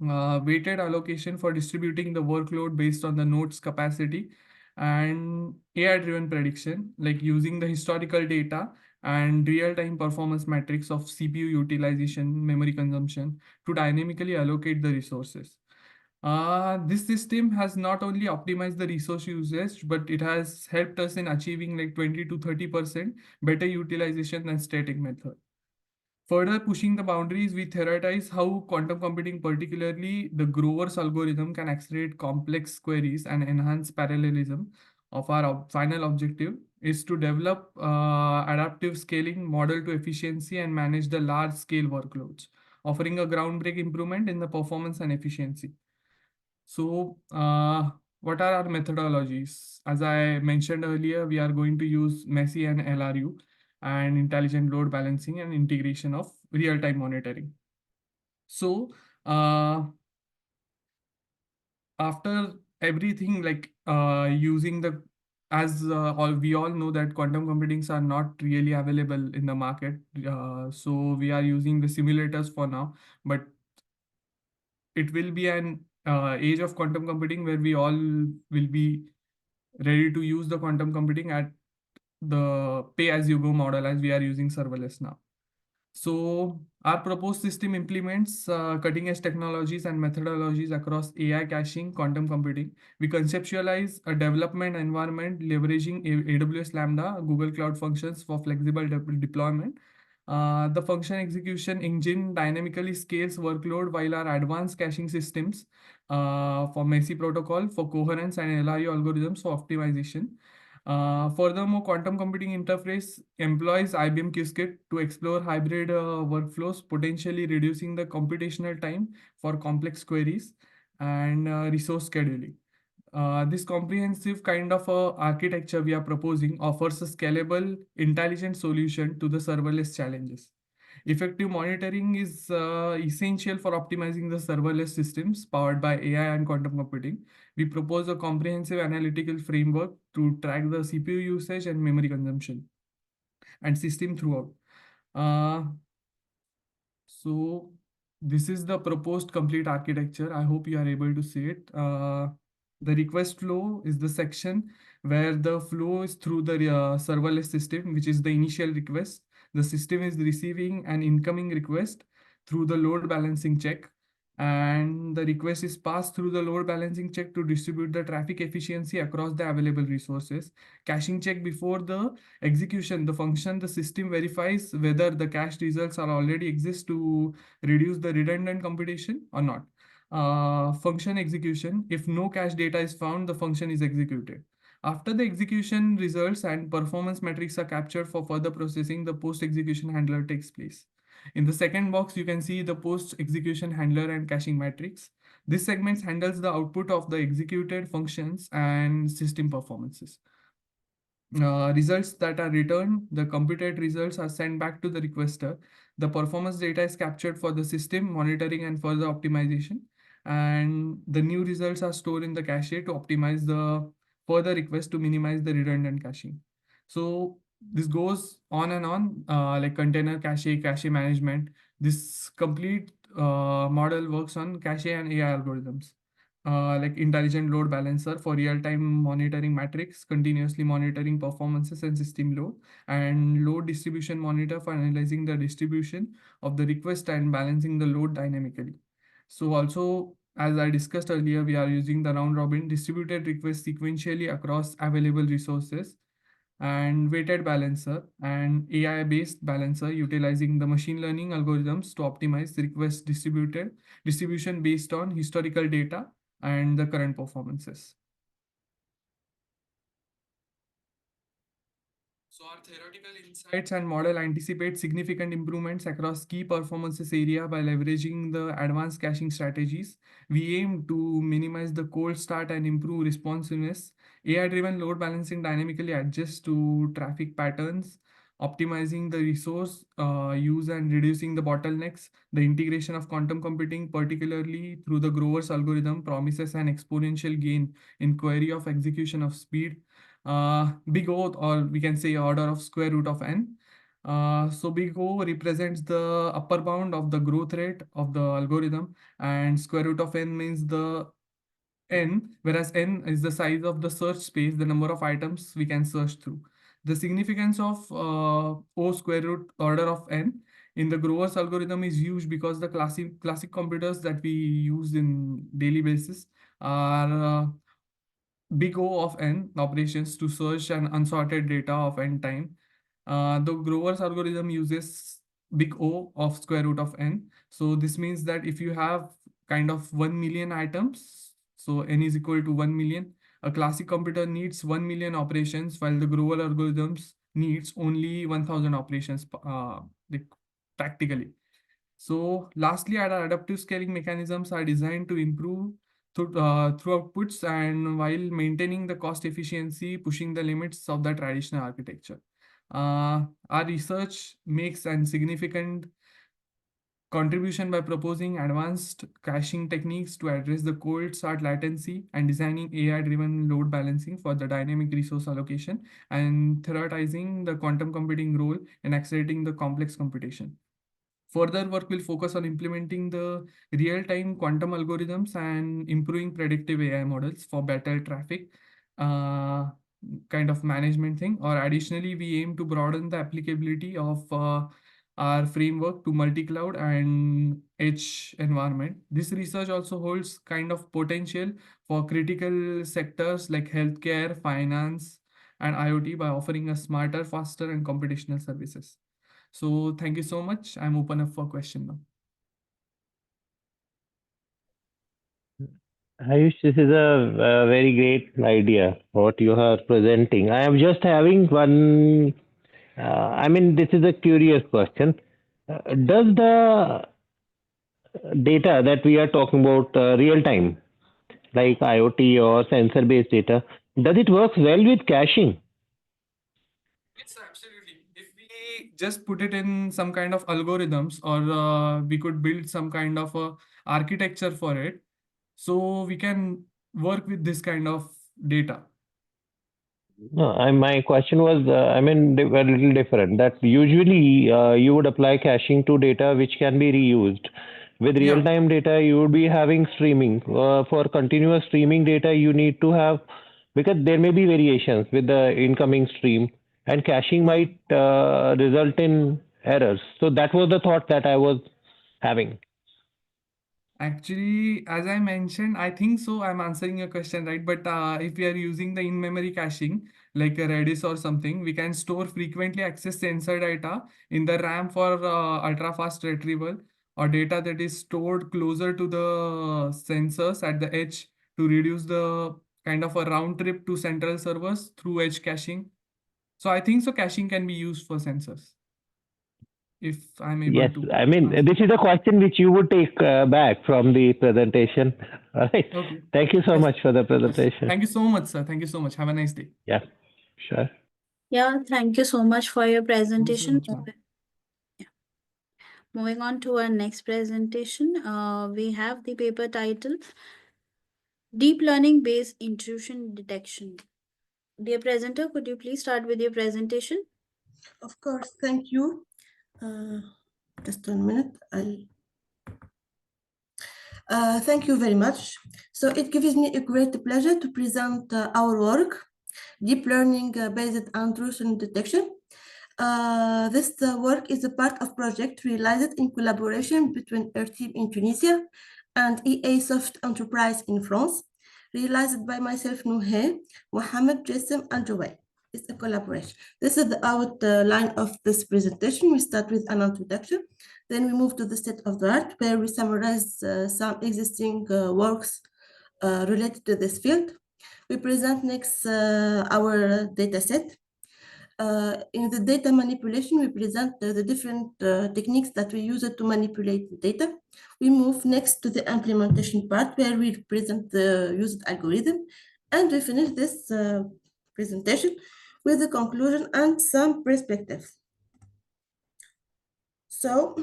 weighted allocation for distributing the workload based on the node's capacity, and AI-driven prediction, like using the historical data and real-time performance metrics of CPU utilization, memory consumption to dynamically allocate the resources. This system has not only optimized the resource usage, but it has helped us in achieving like 20 to 30% better utilization than static method. Further pushing the boundaries, we theorize how quantum computing, particularly the Grover's algorithm, can accelerate complex queries and enhance parallelism. Of our final objective is to develop adaptive scaling model to efficiency and manage the large scale workloads, offering a groundbreaking improvement in the performance and efficiency. So, what are our methodologies? As I mentioned earlier, we are going to use MESI and LRU and intelligent load balancing and integration of real-time monitoring. So, after everything, like using the, as we all know that quantum computings are not really available in the market. So we are using the simulators for now, but it will be an age of quantum computing where we all will be ready to use the quantum computing at the pay-as-you-go model as we are using serverless now. So our proposed system implements cutting-edge technologies and methodologies across AI caching, quantum computing. We conceptualize a development environment leveraging AWS Lambda, Google Cloud Functions for flexible deployment. The function execution engine dynamically scales workload, while our advanced caching systems for MESI protocol for coherence and LRU algorithms for optimization. Furthermore, quantum computing interface employs IBM Qiskit to explore hybrid workflows, potentially reducing the computational time for complex queries and resource scheduling. This comprehensive kind of architecture we are proposing offers a scalable, intelligent solution to the serverless challenges. Effective monitoring is essential for optimizing the serverless systems powered by AI and quantum computing. We propose a comprehensive analytical framework to track the CPU usage and memory consumption and system throughout. So this is the proposed complete architecture. I hope you are able to see it. The request flow is the section where the flow is through the serverless system, which is the initial request. The system is receiving an incoming request through the load balancing check, and the request is passed through the load balancing check to distribute the traffic efficiency across the available resources. Caching check before the execution, the function, the system verifies whether the cached results are already exist to reduce the redundant computation or not. Function execution, if no cache data is found, the function is executed. After the execution results and performance metrics are captured for further processing, the post-execution handler takes place. In the second box, you can see the post-execution handler and caching matrix. This segment handles the output of the executed functions and system performances. Results that are returned, the computed results are sent back to the requester. The performance data is captured for the system monitoring and further optimization. And the new results are stored in the cache to optimize the further request to minimize the redundant caching. So this goes on and on, like container cache, cache management. This complete model works on cache and AI algorithms. Like intelligent load balancer for real-time monitoring metrics, continuously monitoring performances and system load, and load distribution monitor for analyzing the distribution of the request and balancing the load dynamically. So also, as I discussed earlier, we are using the round robin distributed requests sequentially across available resources, and weighted balancer and AI based balancer utilizing the machine learning algorithms to optimize the request distribution based on historical data and the current performances. So our theoretical insights and model anticipate significant improvements across key performances area by leveraging the advanced caching strategies. We aim to minimize the cold start and improve responsiveness. AI-driven load balancing dynamically adjusts to traffic patterns, optimizing the resource use and reducing the bottlenecks. The integration of quantum computing, particularly through the Grover's algorithm, promises an exponential gain in query of execution of speed. Big O, or we can say order of square root of n. So big O represents the upper bound of the growth rate of the algorithm, and square root of n means the n, whereas n is the size of the search space, the number of items we can search through. The significance of O square root order of n in the Grover's algorithm is huge because the classic computers that we use in daily basis are big O of n operations to search an unsorted data of n time. The Grover's algorithm uses big O of square root of n. So this means that if you have kind of 1 million items, so n is equal to 1 million, a classic computer needs 1 million operations, while the Grover algorithms needs only 1000 operations practically. So lastly, our adaptive scaling mechanisms are designed to improve through outputs and while maintaining the cost efficiency, pushing the limits of the traditional architecture. Our research makes a significant contribution by proposing advanced caching techniques to address the cold start latency and designing AI-driven load balancing for the dynamic resource allocation and theoretizing the quantum computing role in accelerating the complex computation. Further work will focus on implementing the real-time quantum algorithms and improving predictive AI models for better traffic kind of management thing. Or additionally, we aim to broaden the applicability of our framework to multi-cloud and edge environment. This research also holds kind of potential for critical sectors like healthcare, finance, and IoT by offering a smarter, faster, and computational services. So thank you so much. I'm open up for question now. Ayush, this is a very great idea what you are presenting. I am just having one. This is a curious question. Does the data that we are talking about real time, like IoT or sensor based data, does it work well with caching? Yes, absolutely. If we just put it in some kind of algorithms, or we could build some kind of architecture for it, so we can work with this kind of data. No, my question was, they were a little different. That usually you would apply caching to data which can be reused. With Yeah. real-time data, you would be having streaming. For continuous streaming data, you need to have, because there may be variations with the incoming stream, and caching might result in errors. So that was the thought that I was having. Actually, as I mentioned, I think so. I'm answering your question, right? But if we are using the in-memory caching, like a Redis or something, we can store frequently accessed sensor data in the RAM for ultra-fast retrieval, or data that is stored closer to the sensors at the edge to reduce the kind of a round trip to central servers through edge caching. So I think so caching can be used for sensors, if I'm able Yes, to this answer. is a question which you would take back from the presentation. All right. Okay. Thank you so Yes. much for the Yes. presentation. Thank you so much, sir. Thank you so much. Have a nice day. Yeah, sure. Yeah, thank you so much for your Thank you so presentation. much, ma'am. Moving on to our next presentation, we have the paper title Deep Learning Based Intrusion Detection. Dear presenter, could you please start with your presentation? Of course, thank you. Just 1 minute. Thank you very much. So it gives me a great pleasure to present our work, Deep Learning Based Intrusion Detection. This work is a part of project realized in collaboration between our team in Tunisia and ICICT Enterprise in France, realized by myself, Nouhe, Mohamed, Jassim, and Joël. It's a collaboration. This is the outline of this presentation. We start with an introduction. Then we move to the state of the art, where we summarize some existing works related to this field. We present next our data set. In the data manipulation, we present the different techniques that we use to manipulate the data. We move next to the implementation part where we present the used algorithm, and we finish this presentation with a conclusion and some perspectives. So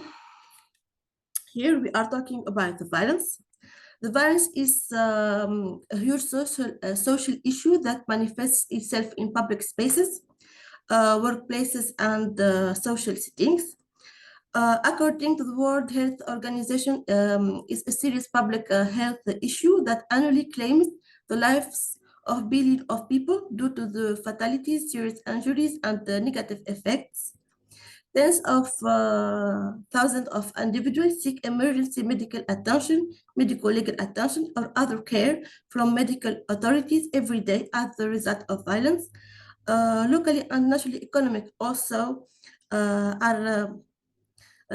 here we are talking about the violence. The violence is a huge social issue that manifests itself in public spaces, workplaces, and social settings. According to the World Health Organization, is a serious public health issue that annually claims the lives of billions of people due to the fatalities, serious injuries, and the negative effects. Tens of thousands of individuals seek emergency medical attention, medical legal attention, or other care from medical authorities every day as the result of violence. Locally and nationally economic also are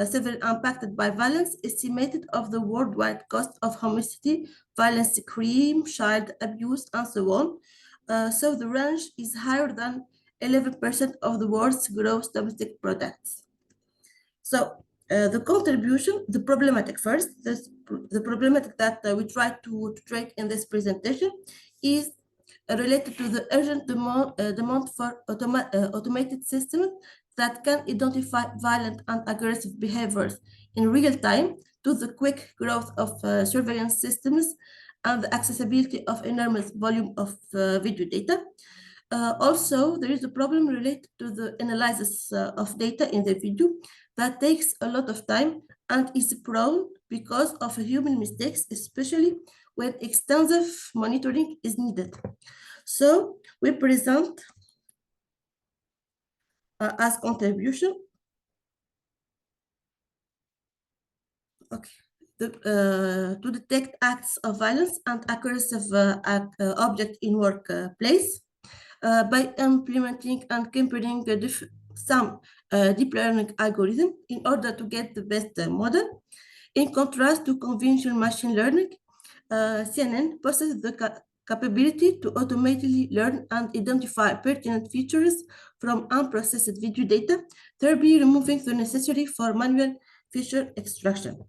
severely impacted by violence, estimated of the worldwide cost of homicide, violence, crime, child abuse, and so on. So the range is higher than 11% of the world's gross domestic products. So the contribution, the problematic first, the problematic that we try to treat in this presentation is related to the urgent demand for automated systems that can identify violent and aggressive behaviors in real time, to the quick growth of surveillance systems and the accessibility of enormous volume of video data. Also, there is a problem related to the analysis of data in the video that takes a lot of time and is prone because of human mistakes, especially when extensive monitoring is needed. So we present as contribution. Okay. To detect acts of violence and aggressive object in workplace by implementing and comparing some deep learning algorithm in order to get the best model. In contrast to conventional machine learning, CNN possesses the capability to automatically learn and identify pertinent features from unprocessed video data, thereby removing the necessity for manual feature extraction.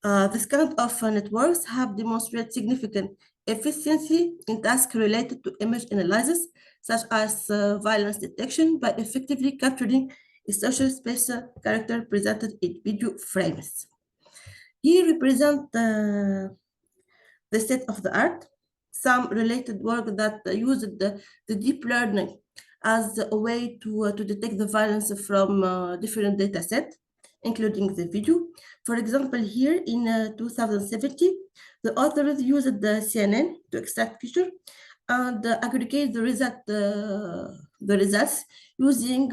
This kind of networks have demonstrated significant efficiency in tasks related to image analysis, such as violence detection, by effectively capturing a social spatial character presented in video frames. Here we present the state of the art, some related work that used the deep learning as a way to detect the violence from different data sets, including the video. For example, here in 2017, the authors used the CNN to extract feature and aggregate the results using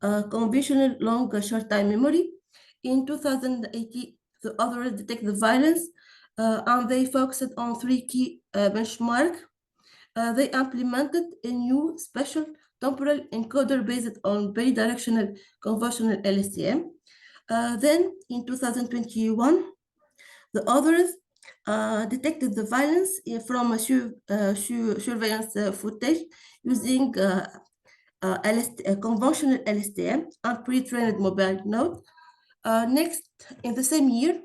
conventional long short-time memory. In 2018, the authors detect the violence and they focused on three key benchmarks. They implemented a new special temporal encoder based on bidirectional convolutional LSTM. Then in 2021, the authors detected the violence from a surveillance footage using conventional LSTM and pre-trained mobile node. Next, in the same year,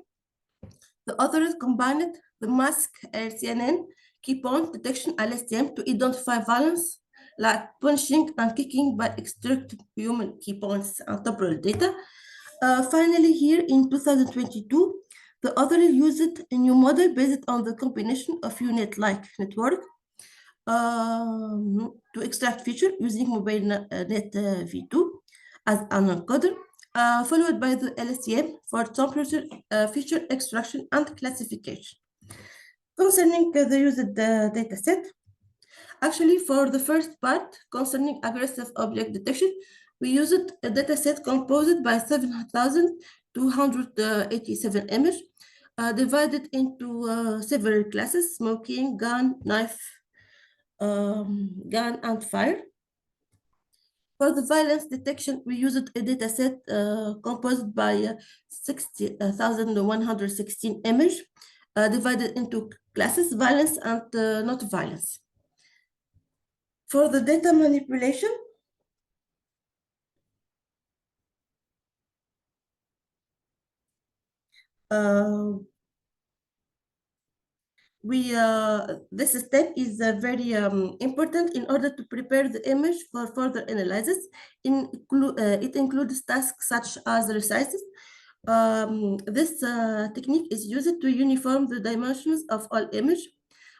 the authors combined the mask CNN key point detection LSTM to identify violence like punching and kicking by extracting human key points and temporal data. Finally, here in 2022, the authors used a new model based on the combination of UNet-like network to extract feature using mobile net v2 as an encoder, followed by the LSTM for temperature feature extraction and classification. Concerning the used data set, actually for the first part, concerning aggressive object detection, we used a data set composed by 7,287 images, divided into several classes: smoking, gun, knife, gun, and fire. For the violence detection, we used a data set composed by 60,116 images, divided into classes: violence and not violence. For the data manipulation, Uh, this step is very important in order to prepare the image for further analysis. It includes tasks such as resizes. This technique is used to uniform the dimensions of all image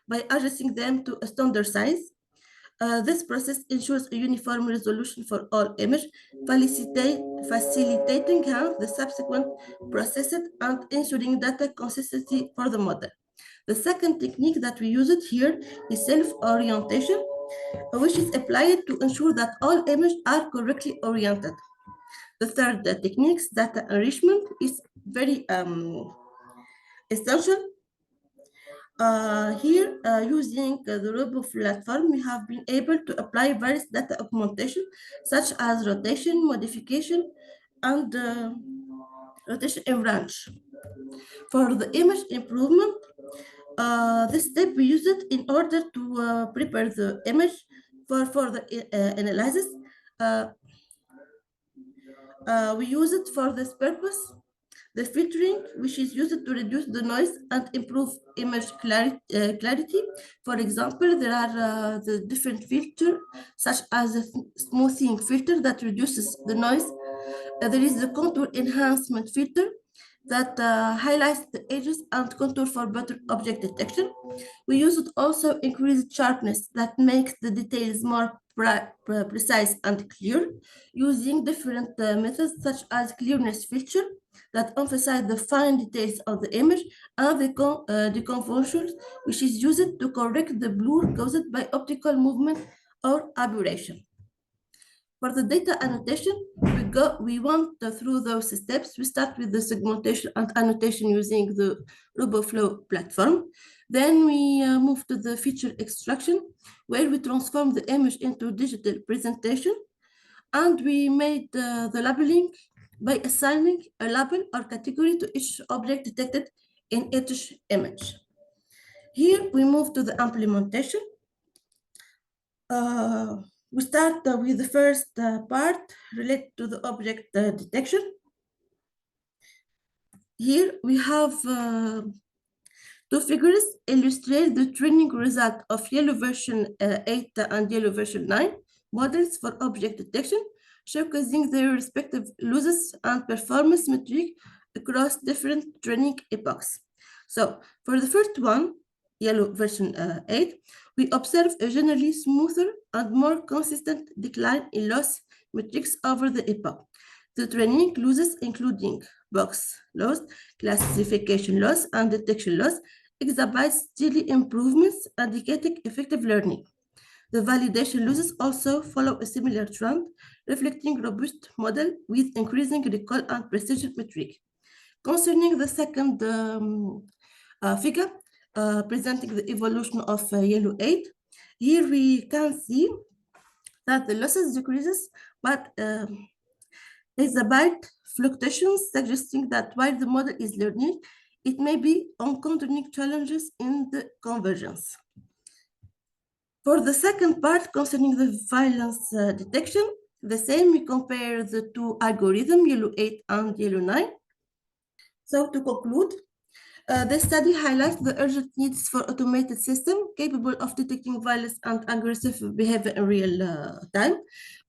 by adjusting them to a standard size. This process ensures a uniform resolution for all image, facilitating the subsequent processing and ensuring data consistency for the model. The second technique that we use it here is self-orientation, which is applied to ensure that all images are correctly oriented. The third technique, data enrichment, is very essential. Here, using the Robo platform, we have been able to apply various data augmentation, such as rotation, modification, and rotation in range. For the image improvement, this step we use it in order to prepare the image for further analysis. We use it for this purpose. The filtering, which is used to reduce the noise and improve image clarity. For example, there are the different filters, such as a smoothing filter that reduces the noise. There is the contour enhancement filter that highlights the edges and contour for better object detection. We use it also increased sharpness that makes the details more precise and clear, using different methods such as clearness filter that emphasize the fine details of the image, and the convolution, which is used to correct the blur caused by optical movement or aberration. For the data annotation, we went through those steps. We start with the segmentation and annotation using the RoboFlow platform. Then we move to the feature extraction, where we transform the image into digital presentation. And we made the labeling by assigning a label or category to each object detected in each image. Here we move to the implementation. We start with the first part related to the object detection. Here we have two figures illustrate the training result of yellow version 8 and yellow version 9 models for object detection, showcasing their respective losses and performance metric across different training epochs. So for the first one, yellow version 8, we observe a generally smoother and more consistent decline in loss metrics over the epoch. The training losses, including box loss, classification loss, and detection loss, exhibit steady improvements indicating effective learning. The validation losses also follow a similar trend, reflecting robust model with increasing recall and precision metric. Concerning the second figure, presenting the evolution of yellow 8, here we can see that the losses decreases, but exhibit fluctuations, suggesting that while the model is learning, it may be encountering challenges in the convergence. For the second part, concerning the violence detection, the same, we compare the two algorithms, yellow 8 and yellow 9. So to conclude, the study highlights the urgent needs for automated system capable of detecting violence and aggressive behavior in real time.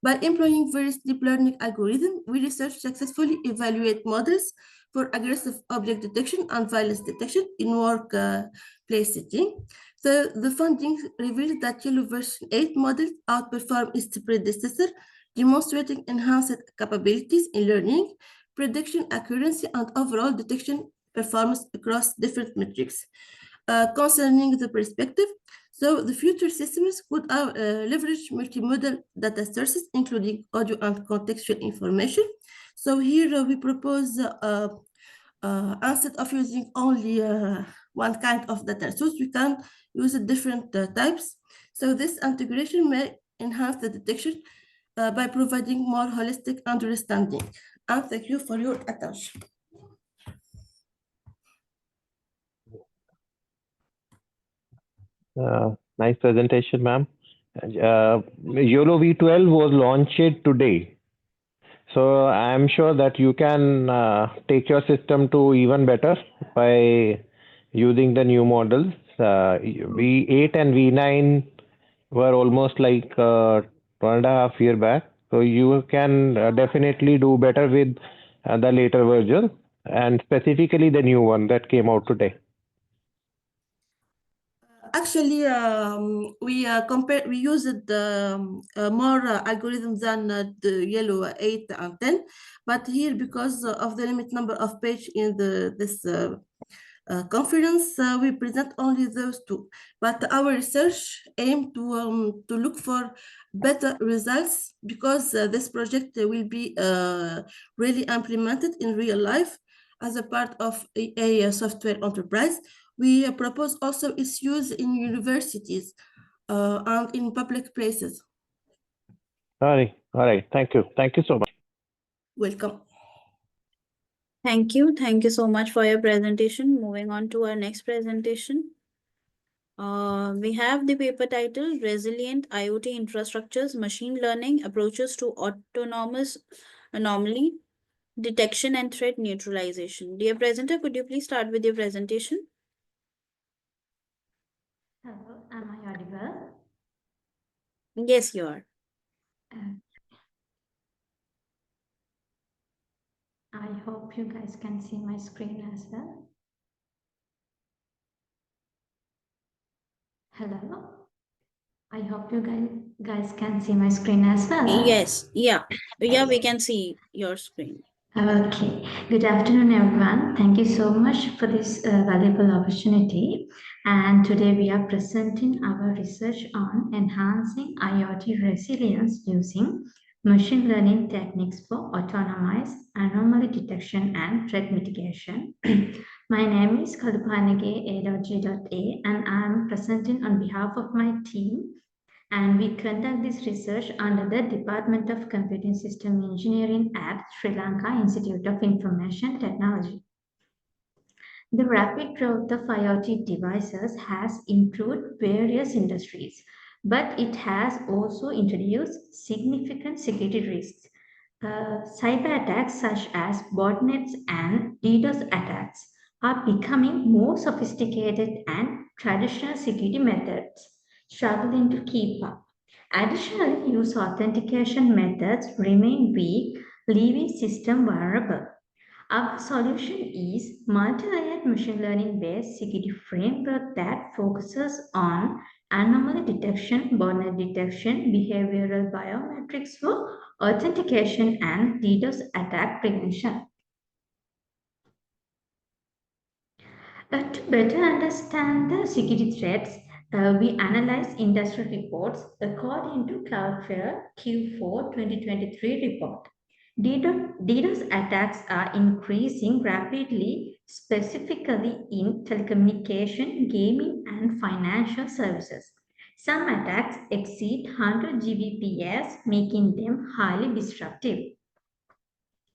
By employing various deep learning algorithms, we research successfully evaluate models for aggressive object detection and violence detection in workplace setting. So the findings revealed that yellow version 8 model outperformed its predecessor, demonstrating enhanced capabilities in learning, prediction accuracy, and overall detection performance across different metrics. Concerning the perspective, so the future systems could leverage multimodal data sources, including audio and contextual information. So here we propose instead of using only one kind of data source, we can use different types. So this integration may enhance the detection by providing more holistic understanding. And thank you for your attention. Nice presentation, ma'am. YOLO V12 was launched today. So I'm sure that you can take your system to even better by using the new models. V8 and V9 were almost like 1.5 year back. So you can definitely do better with the later version and specifically the new one that came out today. Actually, we used more algorithms than the yellow 8 and 10, but here because of the limit number of page in this conference, we present only those two. But our research aim to look for better results because this project will be really implemented in real life as a part of a software enterprise. We propose also its use in universities and in public places. All right. Thank you. Thank you so much. Welcome. Thank you. Thank you so much for your presentation. Moving on to our next presentation. We have the paper title Resilient IoT Infrastructures, Machine Learning Approaches to Autonomous Anomaly Detection and Threat Neutralization. Dear presenter, could you please start with your presentation? Hello, am I audible? Yes, you are. I hope you guys can see my screen as well. Hello. I hope you guys can see my screen as well. Yes, yeah, we can see your screen. Okay, good afternoon, everyone. Thank you so much for this valuable opportunity. And today we are presenting our research on enhancing IoT resilience using machine learning techniques for autonomous anomaly detection and threat mitigation. My name is Kalupanage A.G.A, and I'm presenting on behalf of my team, and we conduct this research under the Department of Computing System Engineering at Sri Lanka Institute of Information Technology. The rapid growth of IoT devices has improved various industries, but it has also introduced significant security risks. Cyber attacks such as botnets and DDoS attacks are becoming more sophisticated, and traditional security methods struggling to keep up. Additionally, user authentication methods remain weak, leaving system vulnerable. Our solution is multi-layered machine learning-based security framework that focuses on anomaly detection, botnet detection, behavioral biometrics for authentication, and DDoS attack prevention. To better understand the security threats, we analyze industry reports according to Cloudflare Q4 2023 report. DDoS attacks are increasing rapidly, specifically in telecommunication, gaming, and financial services. Some attacks exceed 100 Gbps, making them highly disruptive.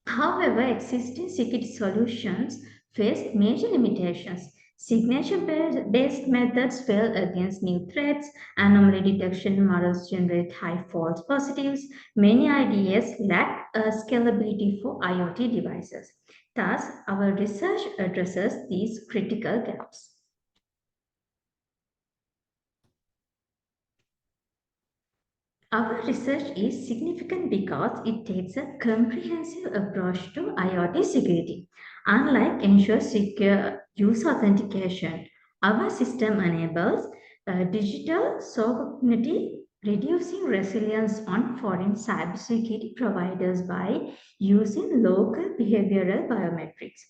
However, existing security solutions face major limitations. Signature-based methods fail against new threats, anomaly detection models generate high false positives, many IDS lack scalability for IoT devices. Thus, our research addresses these critical gaps. Our research is significant because it takes a comprehensive approach to IoT security. Unlike ensure secure user authentication, our system enables digital sovereignty, reducing resilience on foreign cybersecurity providers by using local behavioral biometrics.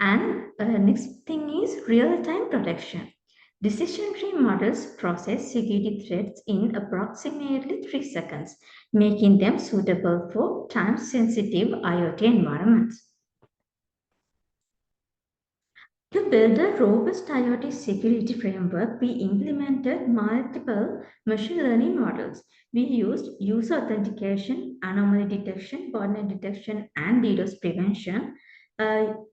And next thing is real-time protection. Decision tree models process security threats in approximately 3 seconds, making them suitable for time-sensitive IoT environments. To build a robust IoT security framework, we implemented multiple machine learning models. We used user authentication, anomaly detection, botnet detection, and DDoS prevention.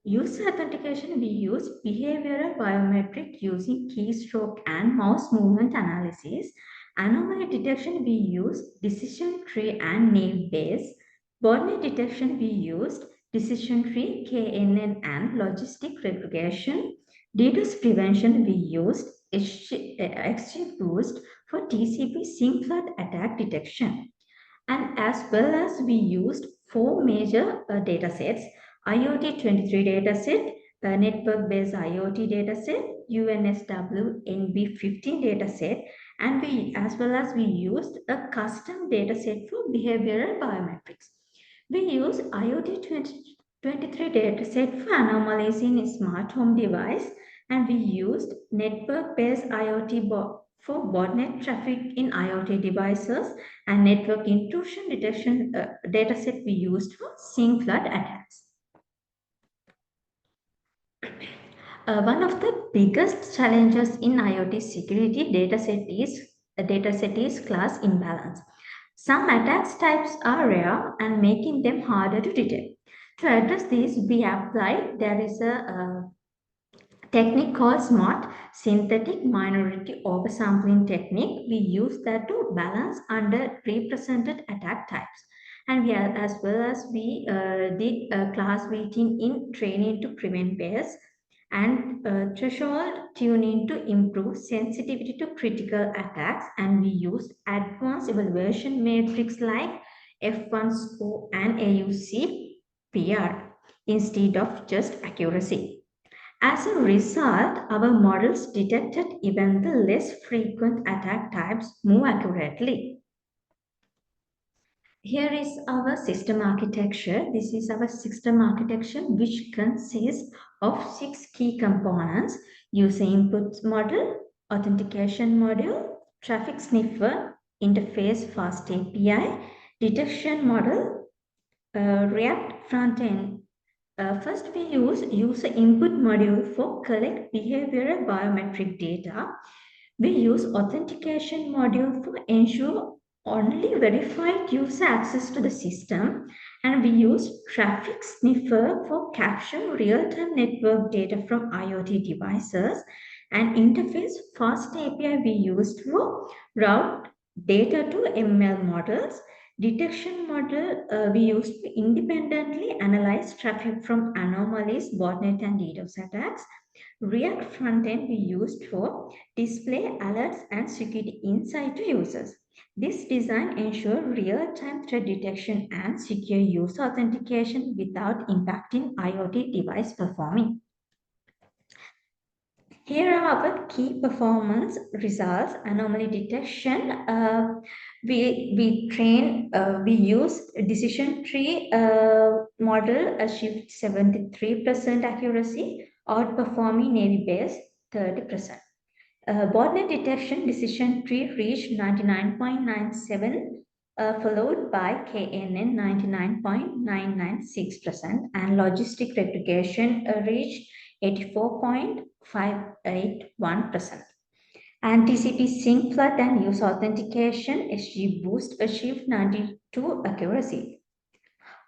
User authentication, we use behavioral biometric using keystroke and mouse movement analysis. Anomaly detection, we use decision tree and name base. Botnet detection we used decision tree, KNN and logistic regression. DDoS prevention we used XGBoost for TCP SYNC flood attack detection. And as well as we used four major datasets: IoT 23 dataset, network-based IoT dataset, UNSW NB15 dataset, and we as well as we used a custom dataset for behavioral biometrics. We use IoT 23 dataset for anomalies in smart home device, and we used network-based IoT for botnet traffic in IoT devices, and network intrusion detection dataset we used for SYNC flood attacks. One of the biggest challenges in IoT security dataset is class imbalance. Some attacks types are rare and making them harder to detect. To address this, there is a technique called SMART, synthetic minority oversampling technique. We use that to balance underrepresented attack types. And as well as we did class weighting in training to prevent bias, and threshold tuning to improve sensitivity to critical attacks, and we used advanced evaluation metrics like F1 score and AUC PR instead of just accuracy. As a result, our models detected even the less frequent attack types more accurately. Here is our system architecture. This is our system architecture, which consists of 6 key components: user input model, authentication module, traffic sniffer, interface fast API, detection model, React front end. First, we use user input module for collect behavioral biometric data. We use authentication module for ensure only verified user access to the system, and we use traffic sniffer for capture real-time network data from IoT devices, and interface fast API we used for route data to ML models. Detection model we used to independently analyze traffic from anomalies, botnet and DDoS attacks. React frontend we used for display alerts and security insight to users. This design ensures real-time threat detection and secure user authentication without impacting IoT device performance. Here are our key performance results. Anomaly detection. We use decision tree model achieved 73% accuracy, outperforming Navy base 30%. Botnet detection decision tree reached 99.97, followed by KNN 99.996%, and logistic replication reached 84.581%. And TCP sync flood and user authentication XGBoost achieved 92 accuracy.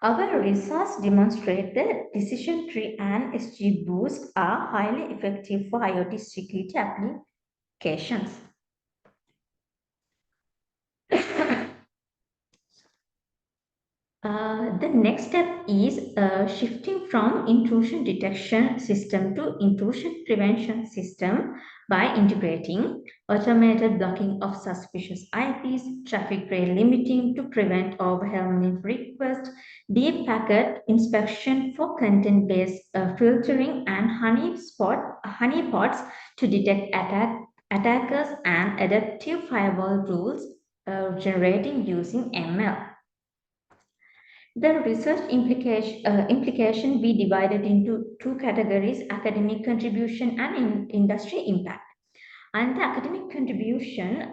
Our results demonstrate that decision tree and XGBoost are highly effective for IoT security applications. The next step is shifting from intrusion detection system to intrusion prevention system by integrating automated blocking of suspicious IPs, traffic rate limiting to prevent overwhelming requests, deep packet inspection for content-based filtering, and honeypots to detect attackers, and adaptive firewall rules generating using ML. The research implication we divided into two categories: academic contribution and industry impact. And the academic contribution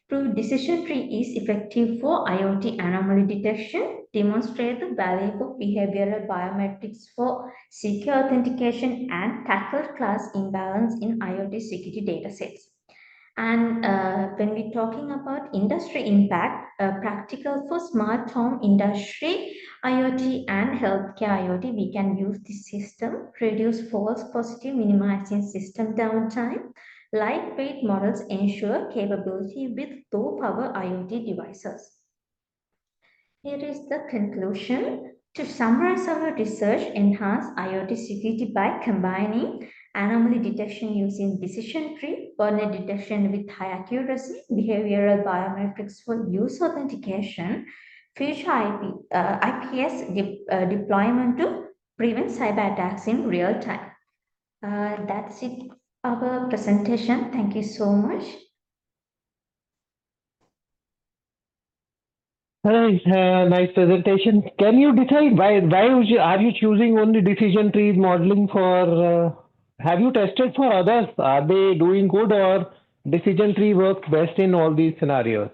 proved decision tree is effective for IoT anomaly detection, demonstrate the value of behavioral biometrics for secure authentication, and tackle class imbalance in IoT security datasets. And when we're talking about industry impact, practical for smart home industry, IoT and healthcare IoT, we can use this system, reduce false positive, minimizing system downtime. Lightweight models ensure capability with low power IoT devices. Here is the conclusion. To summarize our research, enhance IoT security by combining anomaly detection using decision tree, burned detection with high accuracy, behavioral biometrics for use authentication, future IPS deployment to prevent cyber attacks in real time. That's it, our presentation. Thank you so much. Nice presentation. Can you decide are you choosing only decision trees modeling for? Have you tested for others? Are they doing good, or decision tree works best in all these scenarios?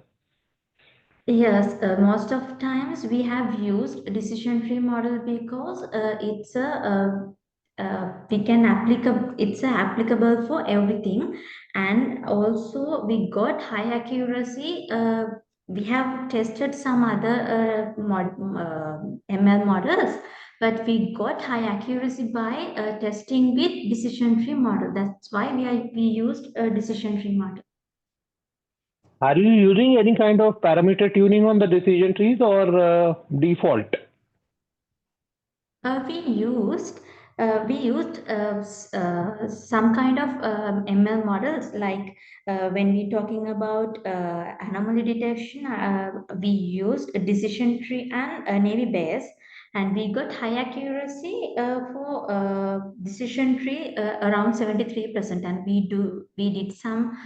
Yes, most of times we have used decision tree model because it's a we can applicable it's applicable for everything, and also we got high accuracy. We have tested some other ML models, but we got high accuracy by testing with decision tree model. That's why we used a decision tree model. Are you using any kind of parameter tuning on the decision trees, or default? We used some kind of ML models, like when we talking about anomaly detection, we used a decision tree and a Navy Bayes, and we got high accuracy for decision tree around 73%, and we did some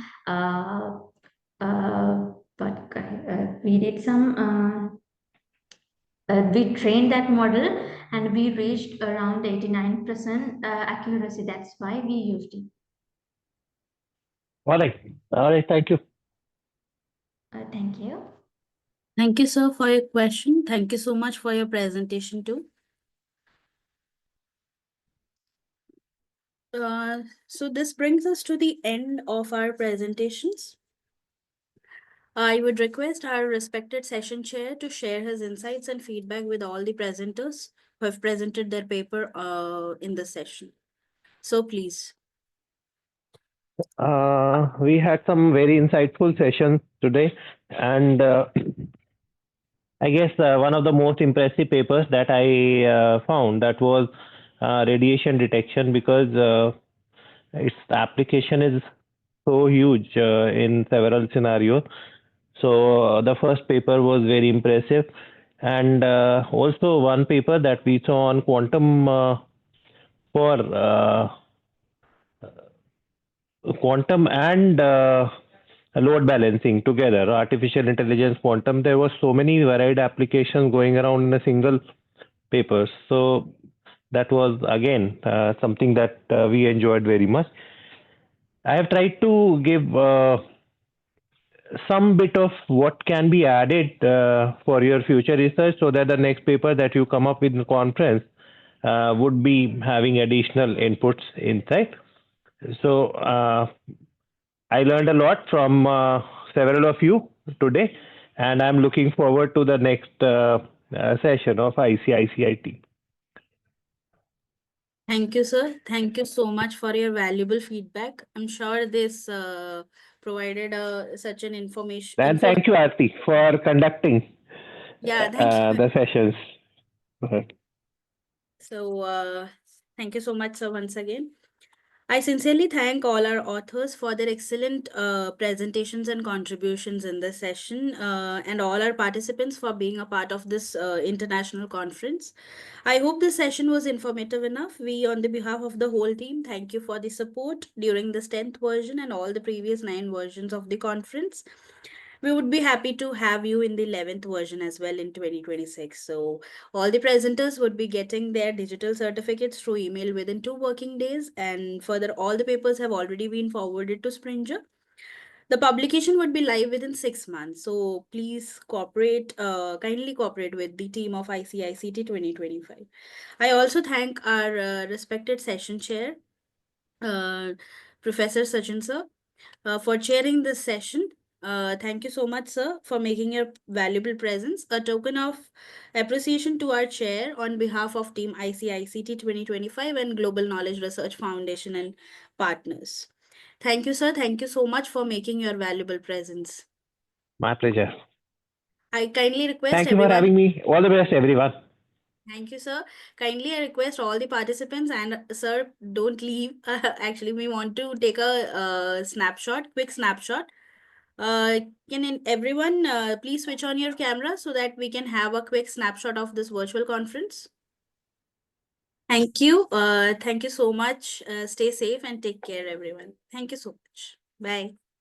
we did some we trained that model and we reached around 89% accuracy. That's why we used it. All right. Thank you. Thank you. Thank you, sir, for your question. Thank you so much for your presentation too. So this brings us to the end of our presentations. I would request our respected session chair to share his insights and feedback with all the presenters who have presented their paper in the session. So please. We had some very insightful sessions today, and I guess one of the most impressive papers that I found, that was radiation detection, because its application is so huge in several scenarios. So the first paper was very impressive, and also one paper that we saw on quantum for quantum and load balancing together, artificial intelligence, quantum. There were so many varied applications going around in a single paper. So that was again something that we enjoyed very much. I have tried to give some bit of what can be added for your future research, so that the next paper that you come up with in the conference would be having additional inputs inside. So I learned a lot from several of you today, and I'm looking forward to the next session of ICICT. Thank you, sir. Thank you so much for your valuable feedback. I'm sure this provided such an information. And thank you, Aarti, for conducting thank you. the sessions. So thank you so much, sir, once again. I sincerely thank all our authors for their excellent presentations and contributions in this session, and all our participants for being a part of this international conference. I hope this session was informative enough. We, on the behalf of the whole team, thank you for the support during this 10th version and all the previous 9 versions of the conference. We would be happy to have you in the 11th version as well in 2026. So all the presenters would be getting their digital certificates through email within 2 working days. And further, all the papers have already been forwarded to Springer. The publication would be live within 6 months. So please kindly cooperate with the team of ICICT 2025. I also thank our respected session chair, Professor Sachin sir, for chairing this session. Thank you so much, sir, for making your valuable presence. A token of appreciation to our chair on behalf of Team ICICT 2025 and Global Knowledge Research Foundation and partners. Thank you, sir. Thank you so much for making your valuable presence. My pleasure. I kindly request Thank you for everyone. having me. All the best, everyone. Thank you, sir. Kindly, I request all the participants and sir, don't leave. Actually, we want to take a snapshot, quick snapshot. Everyone please switch on your camera so that we can have a quick snapshot of this virtual conference. Thank you. Thank you so much. Stay safe and take care, everyone. Thank you so much. Bye.